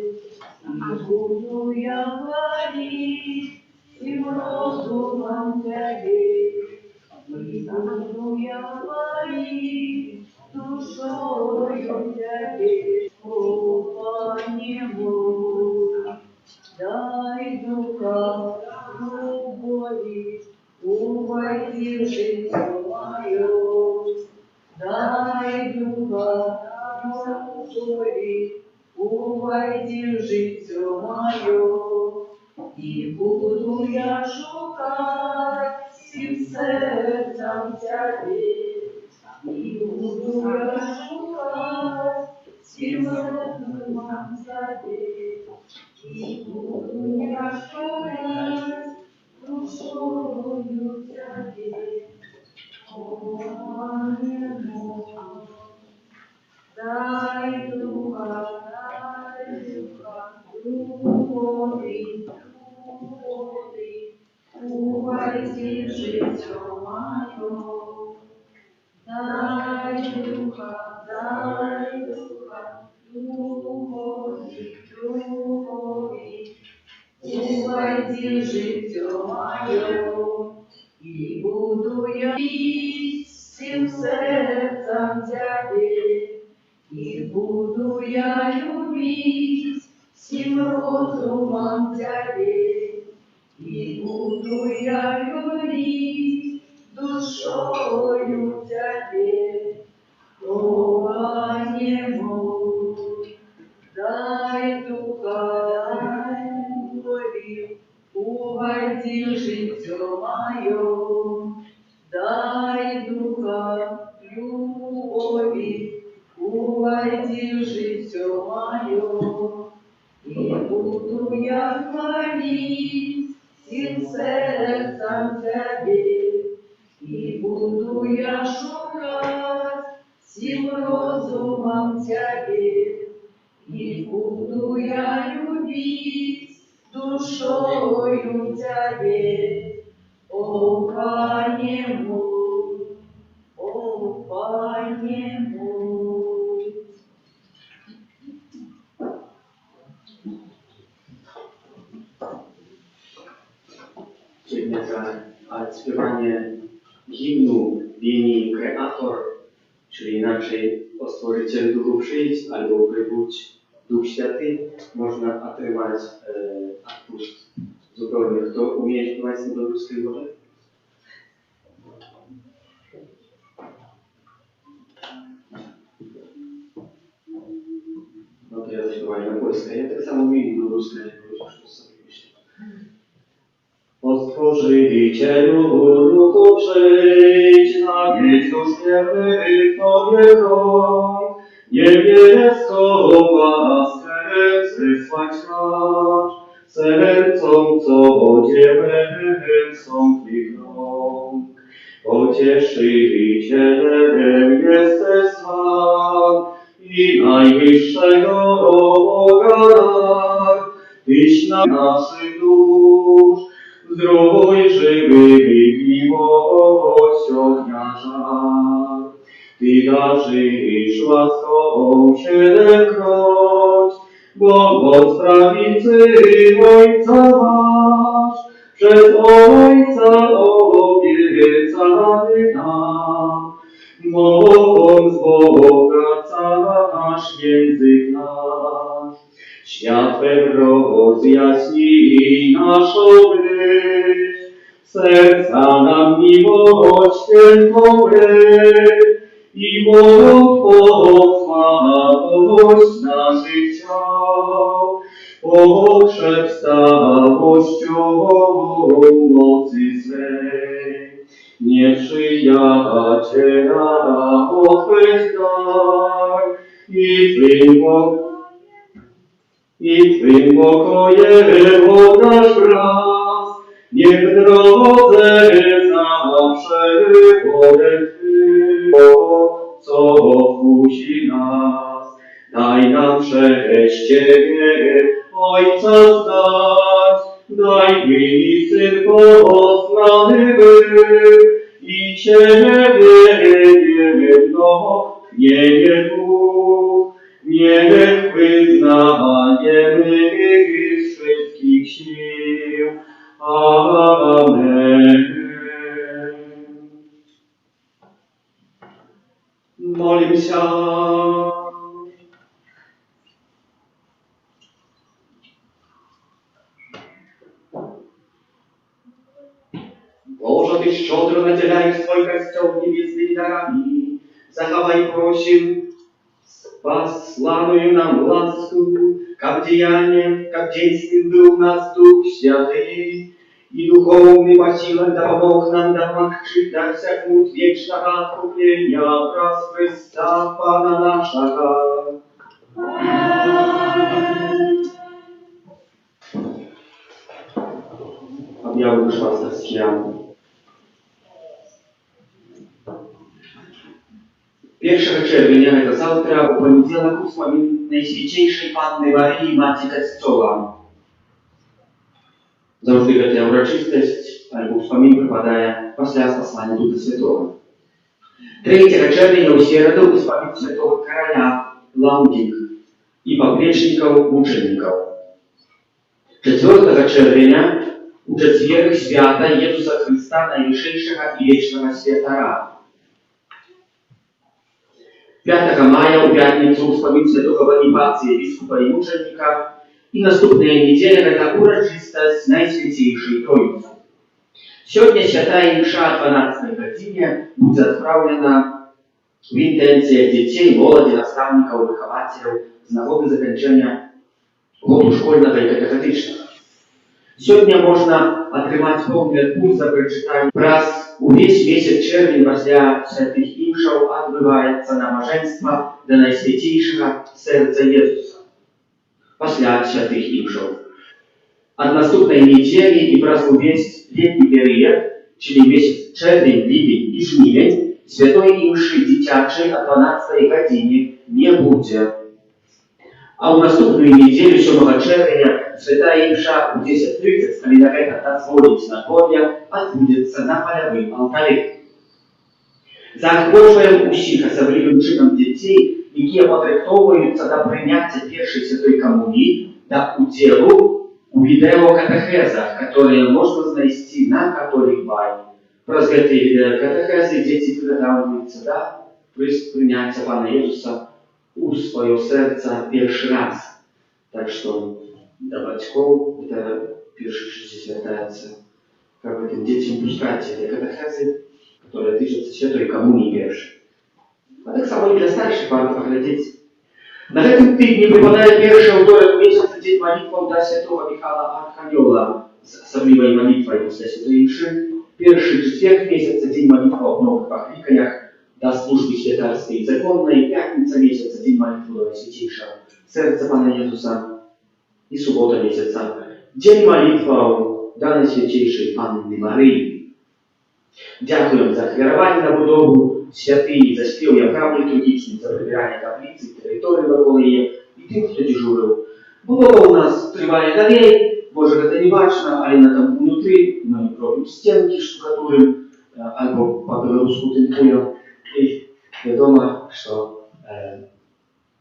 И буду я говорить, всем розумом Тебе. И буду я говорить, душою Тебе. О, Пане мой, дай духа любови, увойди в житье мое. Дай духа любови, увойди в життя моє, і буду я шукати всім серцем Тебе, і буду я шукати всім розумом Тебе, і буду я шукати душою Тебе. О, Пане мой, дай духа любові, увойди в життя моє. Дай духа любові, увойди в життя моє. І буду я всім серцем Тебе, і буду я любить всім розумом Тебе, і буду я любить душою Тебе. О, Пане мой, дай духа любові, увойди в життя моє. Дай духа любові, увойди в життя моє. І буду я хвалить всім серцем Тебе, і буду я шукати всім розумом Тебе, і буду я любить душою Тебе. О, Пане мой, о, Пане мой. Dziękuję za śpiewanie himnu w linii Kreator, czyli inaczej o Stworzyciel Duchu przyjdź albo przybudź Duch Święty, można отримать отпуск zupełnie. Kto umie śpiewać z tego ruskiej mowy? No to ja zaśpiewałem na polskie. Ja tak samo umiem do ruskiej, chociaż to sobie myślę. O Stworzycielu Duchu przyjdź, na wieś uśmiechy Tobie rąk, niebieską łaskę zesłać racz, sercom, co dziełem są Twych rąk. Pocieszycielem jesteś sam i najwyższego Boga dar, Tyś na naszych dusz, zdrowo Твой живый милость огня жар. Ты дожишь восхом щедрокроть, Богом правицы Ojca masz, przez Ojca obiecany nam. Mówiąc bogacasz język nasz, światłem rozjaśnij naszą myśl, serca nam miłość świętą bryć i Twą słabość naszych ciał, pogrzeb stałością mocy swej. Nieprzyjaciela ochwyć daj i Twym pokojem oddasz wraz. Niech w drodze zawsze wolę Twego, co kusi nas. Daj nam przez Ciebie Ojca znać, daj by Syn poznany był i Ciebie jedno nie Bóg. Niech wyznajemy z wszystkich sił. Amen. Молимся. Boże, Ty szczodro nadzielasz swój Kościół niebiesnymi darami. Zachowaj, prosим, посланную нам ласку, как деянием, как действием был в нас Дух Святый, и духовный по силам да помог нам домогчить до всякому вечного откупления образ Христа Пана нашего. Объявлю швастовским. 1 czerwca, to завтра, u poniedziałek wspomin Najświętszej Panny Maryi, Matki Kościoła. Zawsze ta uroczystość albo wspomin przypadaje после послania Ducha Świętego. 3 czerwca w środę wspomin Świętego Króla Lauding i popleczników muczeników. 4 czerwca u четверг świata Jezusa Chrysta, Najwyższego i Wiecznego Świętara. 5 maja u пятницу wspomin Świętego Bonifację, biskupa i muczenika, i następna niedziela ta uroczystość Najświętszej Trójcy. Сегодня święta msza 12 godzinie będzie odprawiona w intencjach dzieci, młodzi, nastavników, wychowателей z nagody zakończenia roku szkolnego i katechetycznego. Сегодня można otrzymać pełny kurs za przeczytanie raz u wесь месяц czerwień после świętych imszów odbywaється nabożeństwo do Najświętszego Serca Jezusa. После świętych imszów. Od następnej niedzieli i przez wесь letni period, czyli miesiąc czerwień, lipień i żniwień, świętej imszy dzieciaczej o 12 godzinie nie będzie. A u następnej niedzieli 7 czerwca święta imsza u 10:30 z kalendarza dozwolić na głowie odbędzie na polowym altarzu. Захвачуємо усіх особливим чином дітей, які отрихтовуються до прийняття першої святої комунії та уділу у відеокатехезах, які можна знайти на Catholic Bay. Про ці відеокатехези діти підготовлюються до прийняття Пана Ісуса у своє серце перший раз. Так що до батьків це перше звертається, як этим дітям пускати ці катехези, które tyczące Świętej Komunii pierwszej. A tak samo i dla starszych warto poglądać. Na tym tygodniu przypadaje pierwszy wtorek miesiąca dzień modlitwą dla Świętego Michała Archanioła z osobliwej modlitwą после Świętej Mszy. Pierwszy czwartek miesiąca dzień modlitwy o mnogich pachlikaniach dla służby świętarskiej i zakonnej. Piątnica miesiąca dzień modlitwy do Najświętszego Serca Pana Jezusa i sobota miesiąca dzień modlitwy do Najświętszej Panny Maryi. Дякуємо за керування на будову святині, за спів явкам літургічним, за прибирання каплиці, території навколо її і тим, хто дежурив. Будова у нас триває далі, Może гэта не важна, але на там унутры мы робім сценкі штукатурым альбо па-беларуску тынкуем. І вядома, што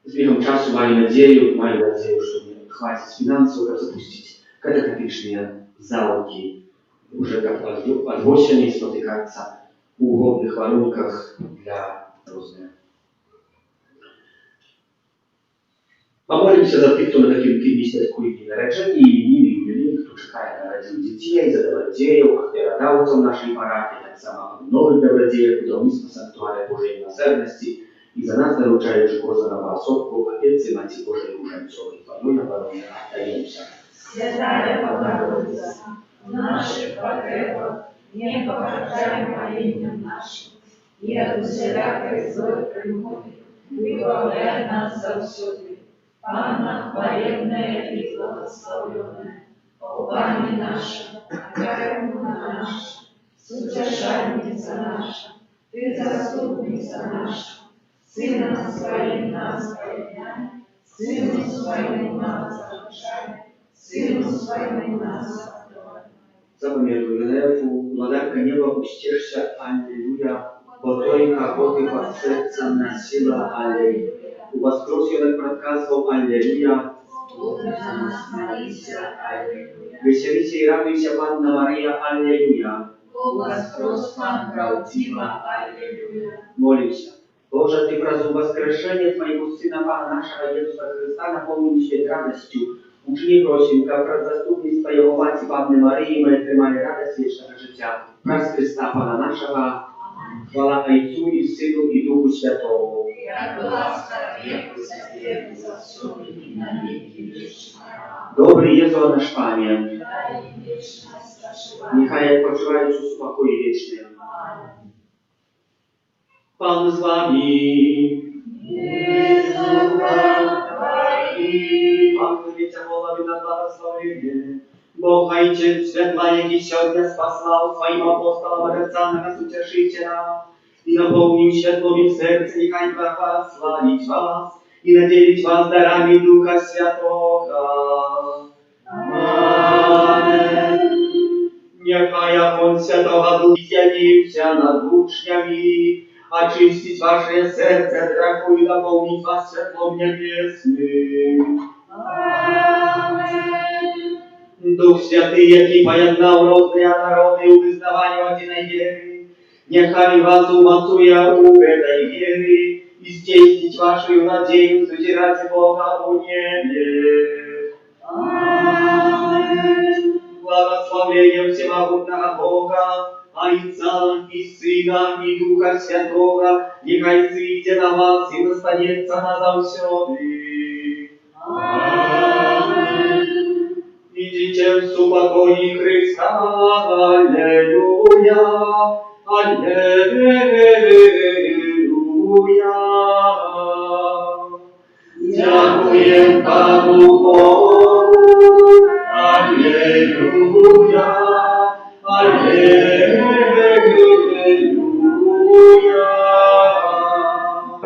з бегам часу маю надзею, што мне хваціць фінансаў, каб запусціць катакапічныя залаўкі, уже каб ад восені спатыкацца у годных варунках для розных. Помолимся за тих, хто на таким тижні святкує дні народження, іменини, ювілей, хто чекає народжень дітей, за добродіїв, ахтеродавців нашої парафії, так само нових добродіїв, будівництва санктуаря Божої милосердності, і за нас доручаючи кожного поособку, Отець і Маті Божої Уженцової, Твоєю оборони, даємося. Святая Богородица, в наших потребах не пограждай молением нашим, и от усілякої злої примови, вибавляй нас завсюди. Панна хвалебная и благословенная, Пани наша, Царевна наша, Сутешальница наша, Ты заступница наша, Сыном Своим нас появляй, Сыном Своим нас обучай, Сыном Своим нас открой. Запам'ятуй, Венефу, владарка неба, устешься, аллилуйя, бо той, кого ты под сердцем носила, аллилуйя. У воскресенных проказывал, аллилуйя. Веселися и радуйся, Панна Мария, аллилуйя. Воскресна правдива, аллилуйя. Молимся. Боже, Ты празу воскрешение Твоего Сына, Пана нашего Иисуса Христа, наполнил свет радостью. Учини, просим, как раз заступництва Его Мати, Панны Марии, мы отримали радость вечного життя. Праз Христа, Пана нашего, хвала Отцу и Сыну и Духу Святому. Як ласка веку за всю и на веки вечная. Добрый Єзу наш Пане, Дай вечность нашего. нехай почувають у спокої вічним. Пан з вами. И с духом Твоим. Пахнуться голови на благословение. Бог Отец святла, який сьогодні спаслав своїм апостолам Отця на нас утешителя, и наполнил святлом в сердце, нехай благословить вас, и наделить вас дарами Духа Святого. Амен. Нехай огонь Святого Духа з'явився над учнями, очистить ваше серце страху и наполнить вас святлом небесным. Амен. Дух Святий, який поєднав різні народи у визнаванні однієї віри, нехай вас умацує у этой віри і здійснить вашу надію созерцать Бога у небе. Амен. Благословением всемогутного Бога, Отца и Сына и Духа Святого, нехай зійде на вас і настанеться назавсёды. Амен. Идите в супокои Христа, аллилуйя, аллилуйя. Дякуем Пану Богу, аллилуйя, аллилуйя.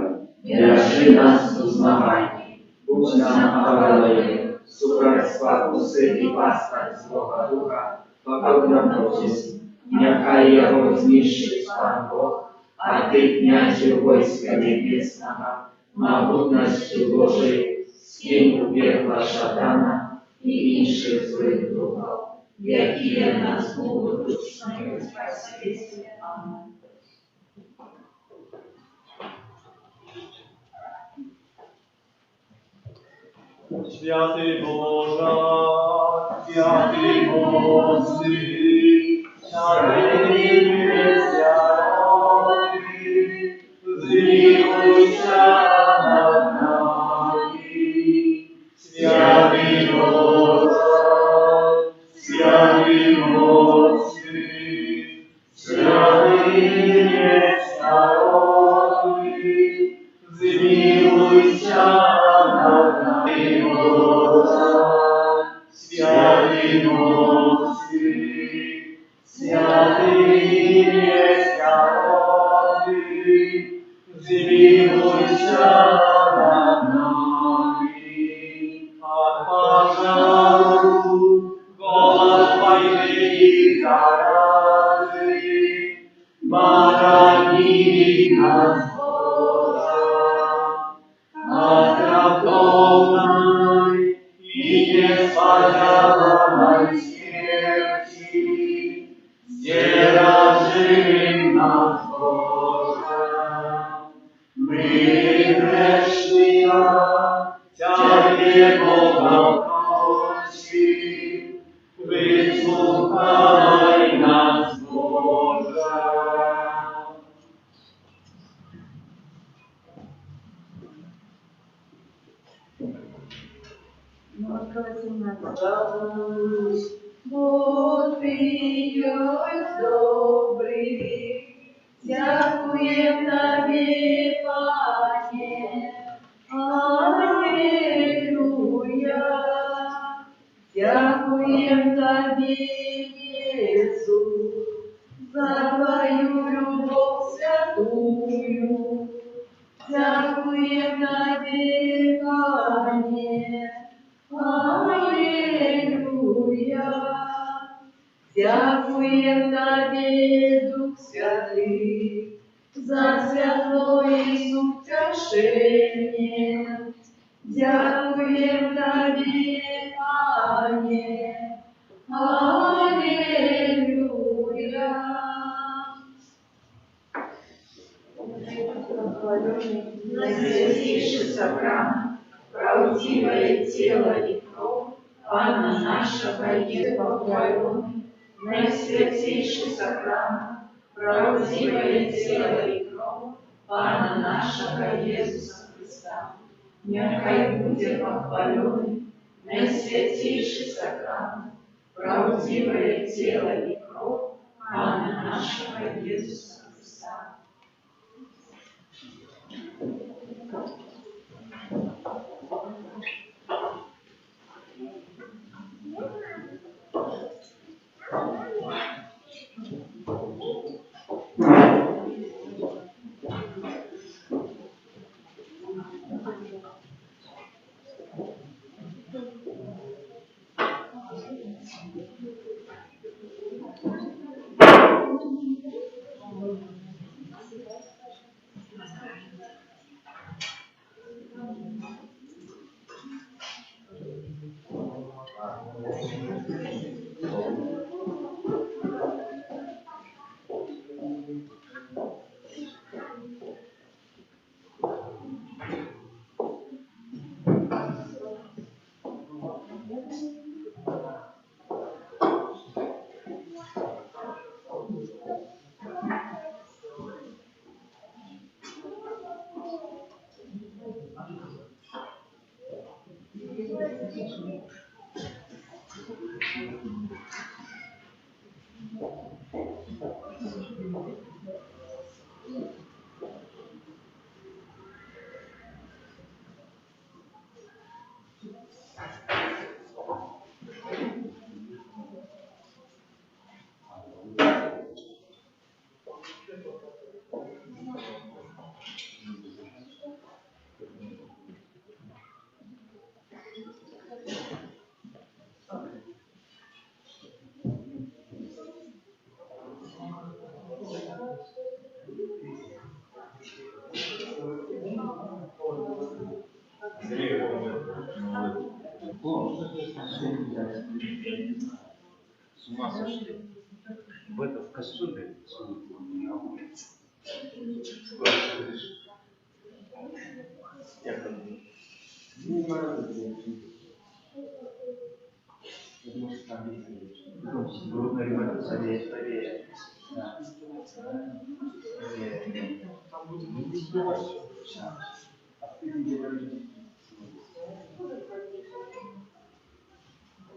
Держи нас у змаганні, Будь нам обороною, супроть спокуси і пастать Бога Духа, покой нам просим, нехай його знищить Пан Бог, а ти, князю войска небесного, могутностью Божией, скинь у пекла шатана и інших злых духов, які нас будуть душною спасителі. Амин. Святий Боже, святий мощний, святий небесний, змилуйся над нами. Святий Боже, святий мощний, святий небесний, змилуйся над нами. Святий мощний, святий незнаний, змилуйся над нами. От пожару, Барани нас Божа, от греховной и несподеланной смерти, стережи нас Божа. Мы грешные, Тебе Бога просим, выслухай нас, Боже. Бог Ты есть добрый, дякуем Тебе, Пане, Аллилуйя. Дякуем Тебе, Иисус, за Твою любовь святую. Дякуем Тебе, Пане, Аллилуйя. Дякуем Тебе, Дух Святый, за святое утешение. Дякуем Тебе, Пане, Аллилуйя. Наисвятейший сохран, правдивое тело и кровь, Пана нашего есть похваленный. Наисвятейший сохран, правдивое тело и кровь, Пана нашего Иисуса Христа. Нехай будет похваленный, наисвятейший сохран, правдивое тело и кровь, Пана нашего Иисуса Христа. С ума сошли. В этом костюме на улице. Не надо делать. Может, там есть грудной революция, поверь. Да. Там будет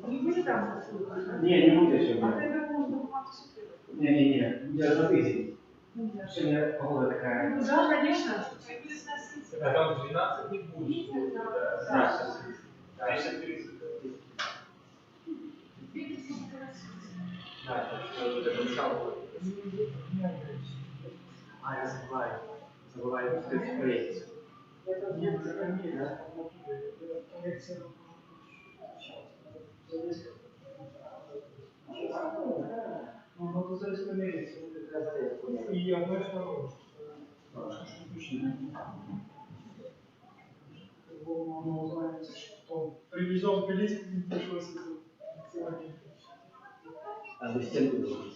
Не будет там? не будет сегодня. Не, я за тысяч. Сегодня погода такая. Да, конечно. А там 12 не будет. Да. Да, если 30. Да, так что это мешало. Я забываю, что это проект. Нет, это не, да? Ну, то зараз помириться, не треба зарядку. И одно и второе. Он называется, что привезем пилить, пришлось сегодня. А вы стенку должны.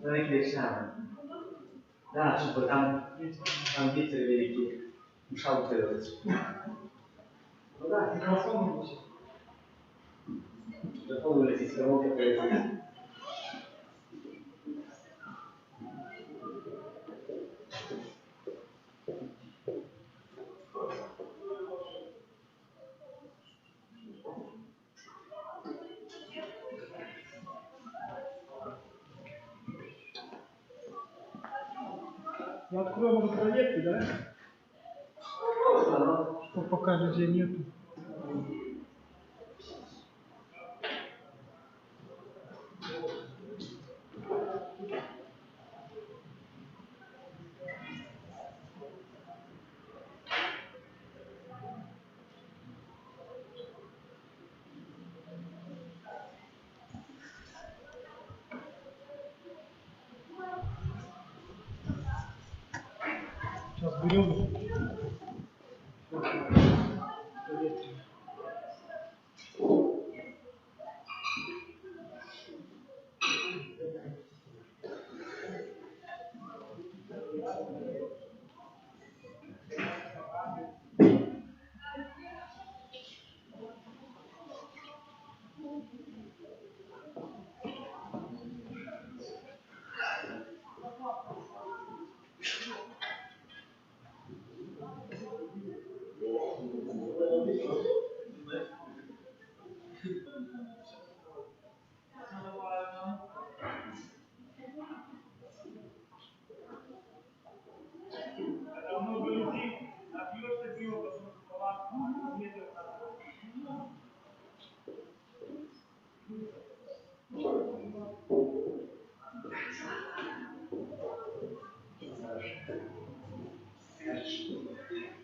No i wieczna. Tak, bo tam wiecie wielki. Musiał teraz. Ну да, микрофон будет. Телефон летит, кому-то поехали. Я открою, может, проверки, да? Что пока людей нету. Сейчас берем.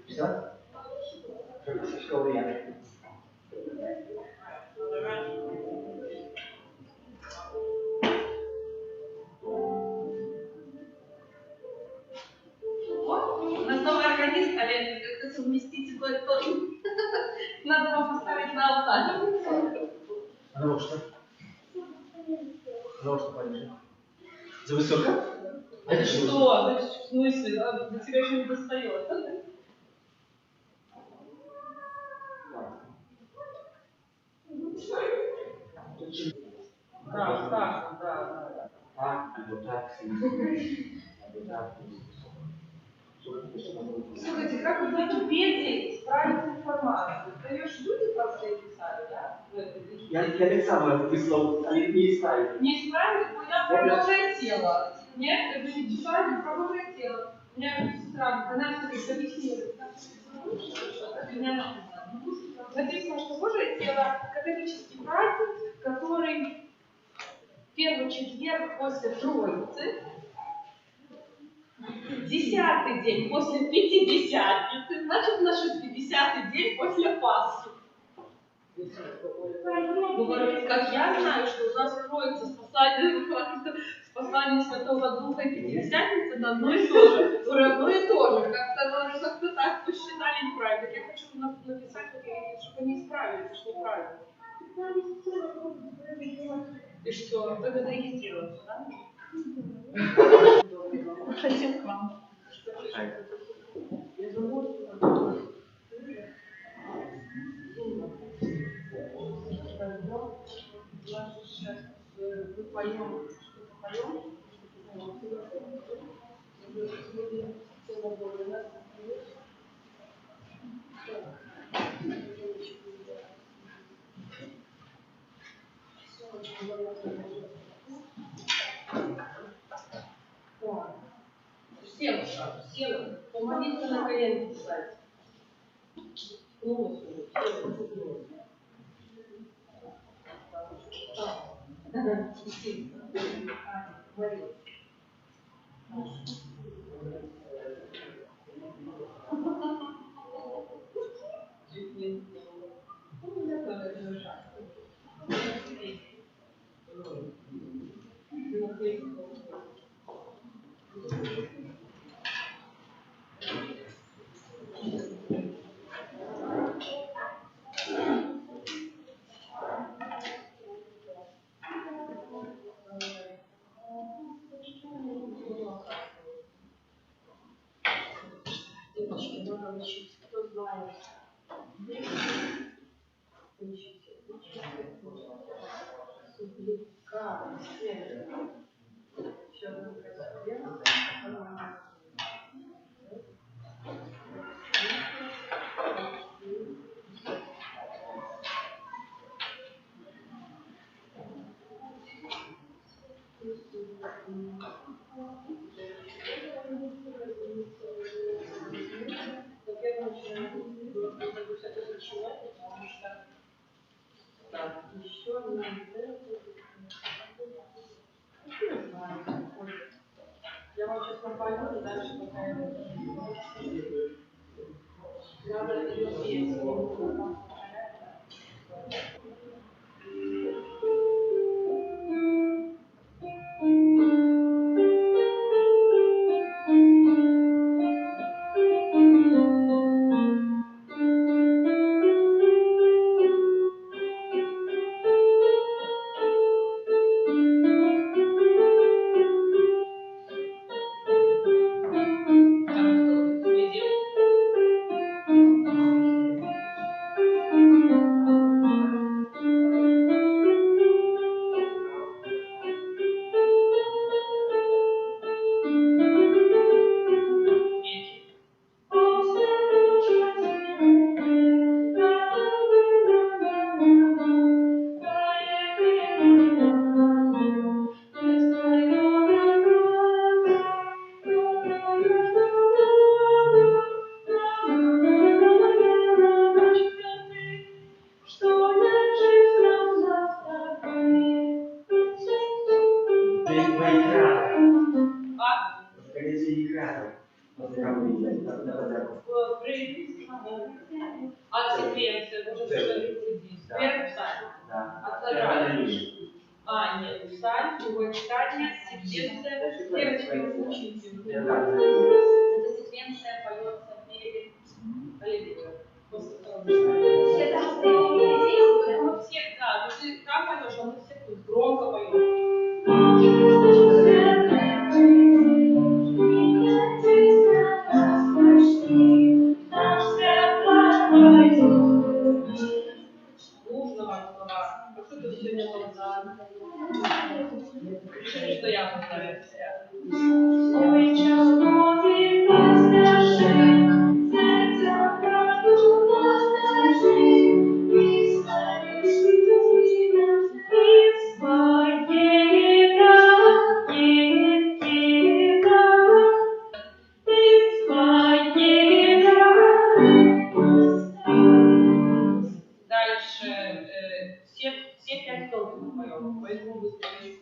Все? Со школы я. Вот, у нас новый организм, Олег, как-то совместить и то, и то. Надо вам поставить на алтарь. Ну что? Ну что, пониже. За высоко? Это Что? Значит, в смысле? До тебя еще не достает. Так, да. Так, вот так. Вот так. Слушайте, как в Википедии исправить информацию? Даешь люди просто и писали, да? Я так само выслал, они не исправили. Не исправили? У меня промокшее тело. Нет, это не читали, промокшее тело. У меня сестра, она все объяснила. Написано, что Божие тело – католический праздник, который первый четверг после Троицы, 10-й день после Пятидесятницы, значит на 60-й день после Пасхи. Как я знаю, что у нас Троица спасание Святого Духа и Пятидесятница – это одно и то же. Одно и то же. Как-то так посчитали неправильно. Я хочу написать, чтобы они исправили, это же неправильно. И что? Как это регистрироваться, да? Хотим к вам. Я забуду. Сейчас мы поем. Всем помолиться на колени писать. Ну, Кто знает. Так, еще одна. Я вам сейчас напою, и дальше пока я надо ее петь. А секвенция, уже первый псаль. А, нет, псаль, другой псаль, секвенция. Девочки, вы учите. Эта секвенция поется перед Аллилуйя. После второго псалма. Все, да, ты там поешь, а мы все тут громко поем. Нужно вам слова. Что тут сегодня было? Решили, что я поставила. Ой, человек, подскажи, сердце правду подскажи, и станешь тебя, и своей дальше все 5 столбиков поем, поэтому быстрее.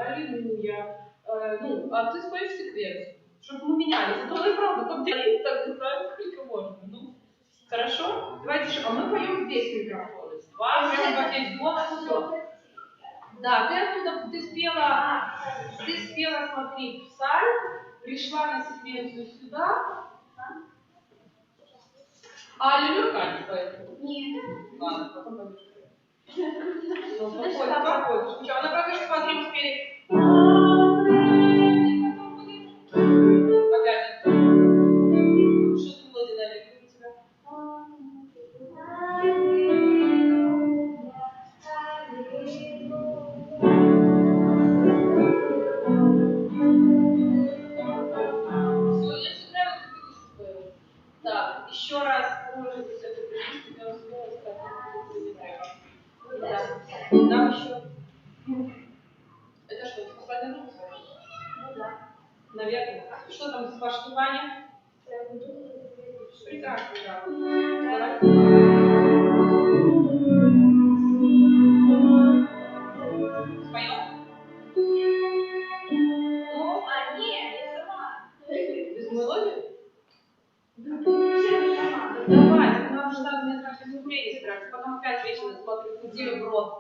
аллилуйя. Ну, а ты споешь секвенцию, чтобы мы менялись. Это уже правда, там делить, так и правильно, сколько можно. Ну, хорошо? Давайте еще, а мы поем здесь микрофоны. Два, прямо во весь голос, все. Да, ты оттуда, ты спела, смотри, псаль, пришла на секвенцию сюда. А аллилуйя как поет? Нет. Ладно, потом поешь. Ну, проходишь. Слушай, она правда, что смотри, мы спели. Опять. Что ты мелодия на аллилуйя у тебя? Все, я всегда вот это спою. Так, еще раз положитесь эту песню, я успела сказать, не треба. Нам еще. Это что, последний руку? Ну да. Наверное. Что там с вашей Ваня? Прекрасно, да. Давай. Споем? Ну, а нет, я сама. Без мелодии? Давай, так нам же надо несколько выступлений сыграть, потом опять вечно смотрю, неделю в рот.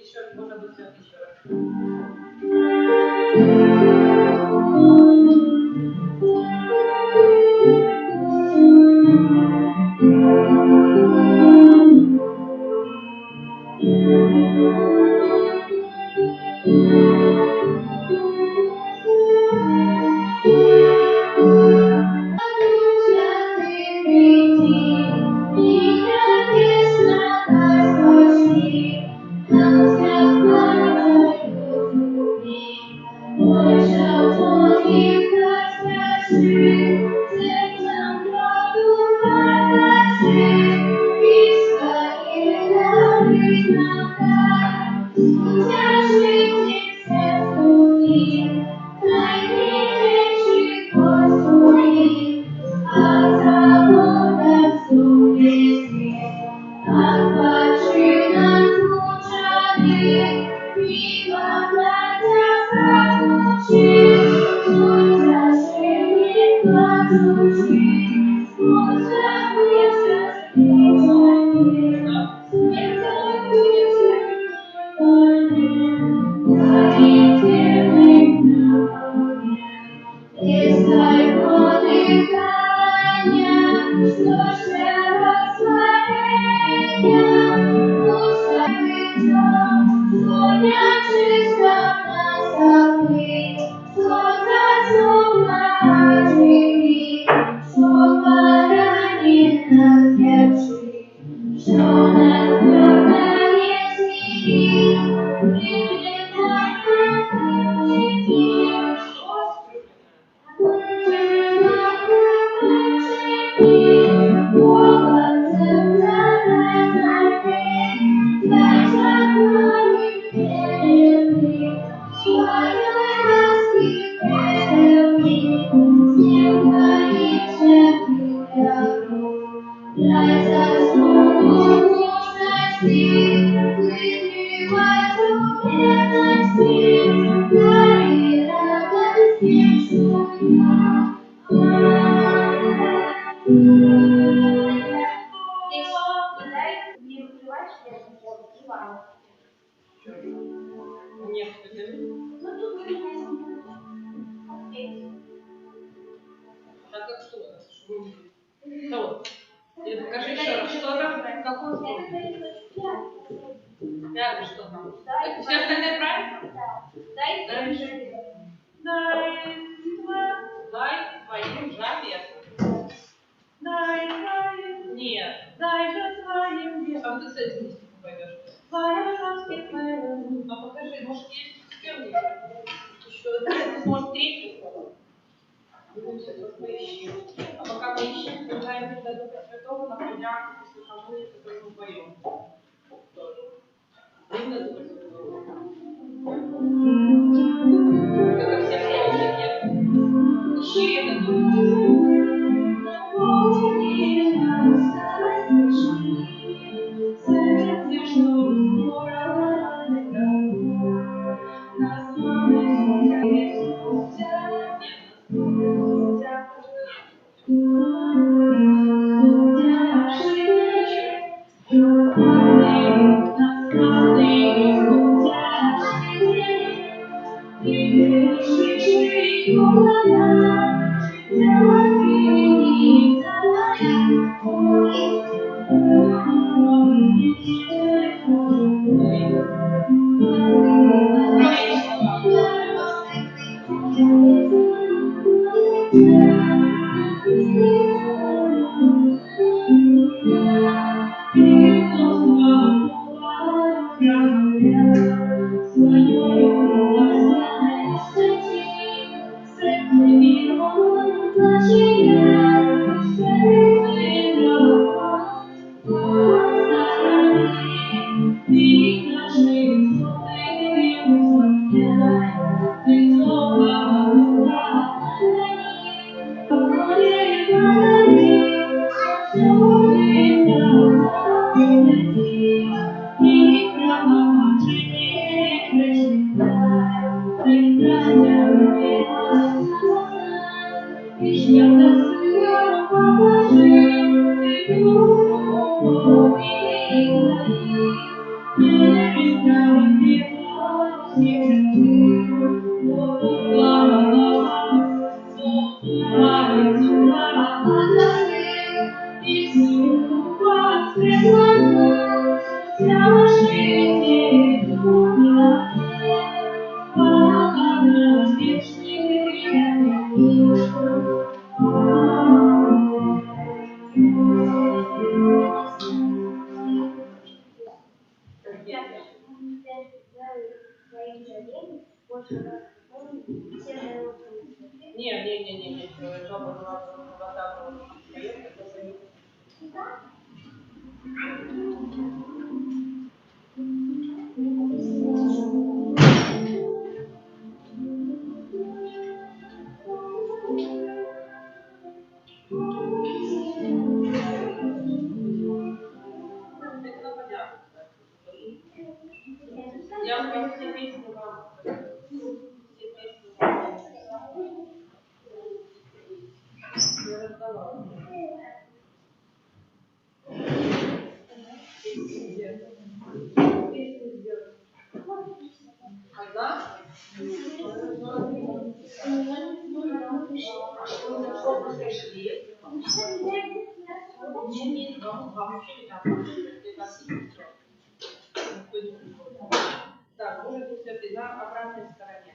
Еще раз, можно будет сделать еще раз. Нет, а как что? Что? Покажи еще раз, что там, какой слог? Пятый, что там? Все остальные правильно? Дальше. Дай твоим заветам. Нет. Дай же твоим векам. А вот ты с этим не пойдешь. А покажи, может есть с кем-нибудь? Еще, может, третий? Будем сейчас поищем. А пока мы ищем, предлагаем передать Духа Святого на поднятие после коммунии, которую мы поем. Видно Духа Святого? Как все плотники. Ищи это Духа Не, жаба была вот так вот. Я вам все песни вам. Все песни вам. Я раздавала. Одна? Что вы пришли? Так, может быть, на обратной стороне.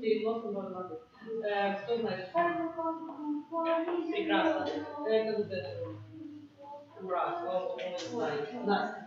переноса можно быть. Кто знает? Прекрасно. Это вот это. Ура. Он знает. Настя.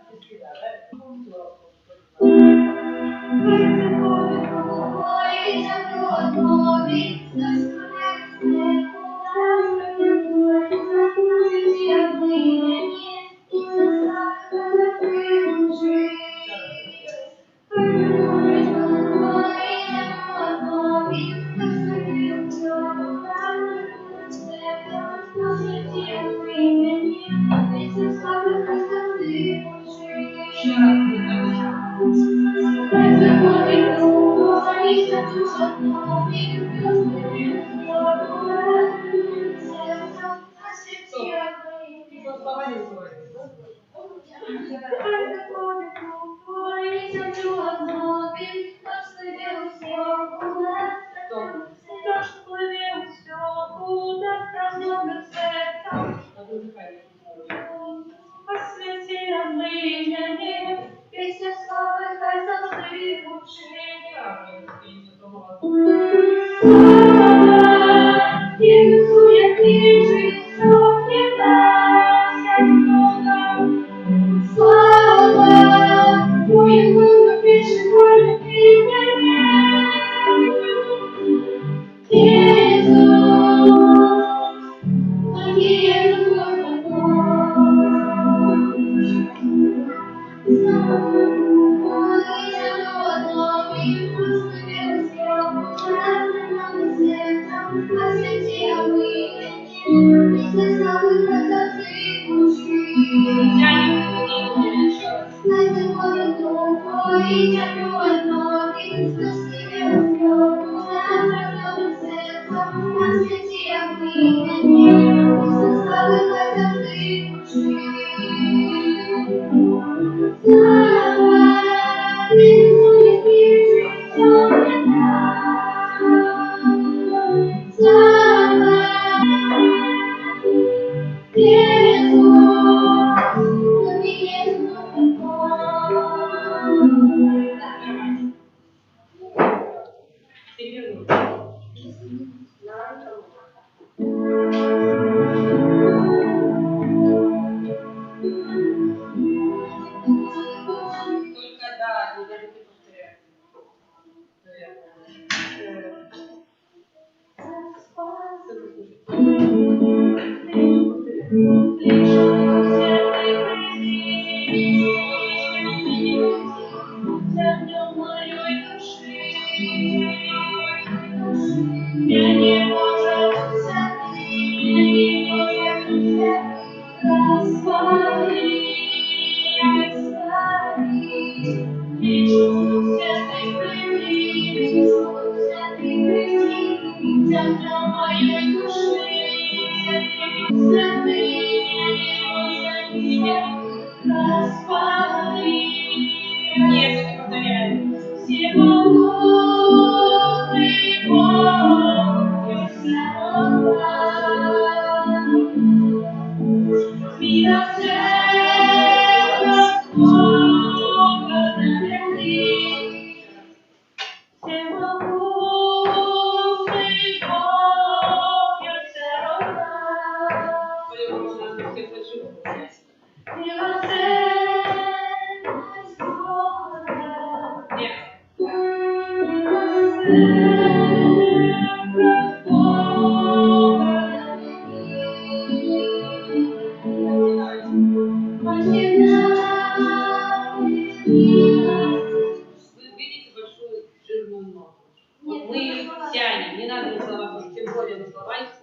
Мы тянем, не надо на слова, тем более на слова.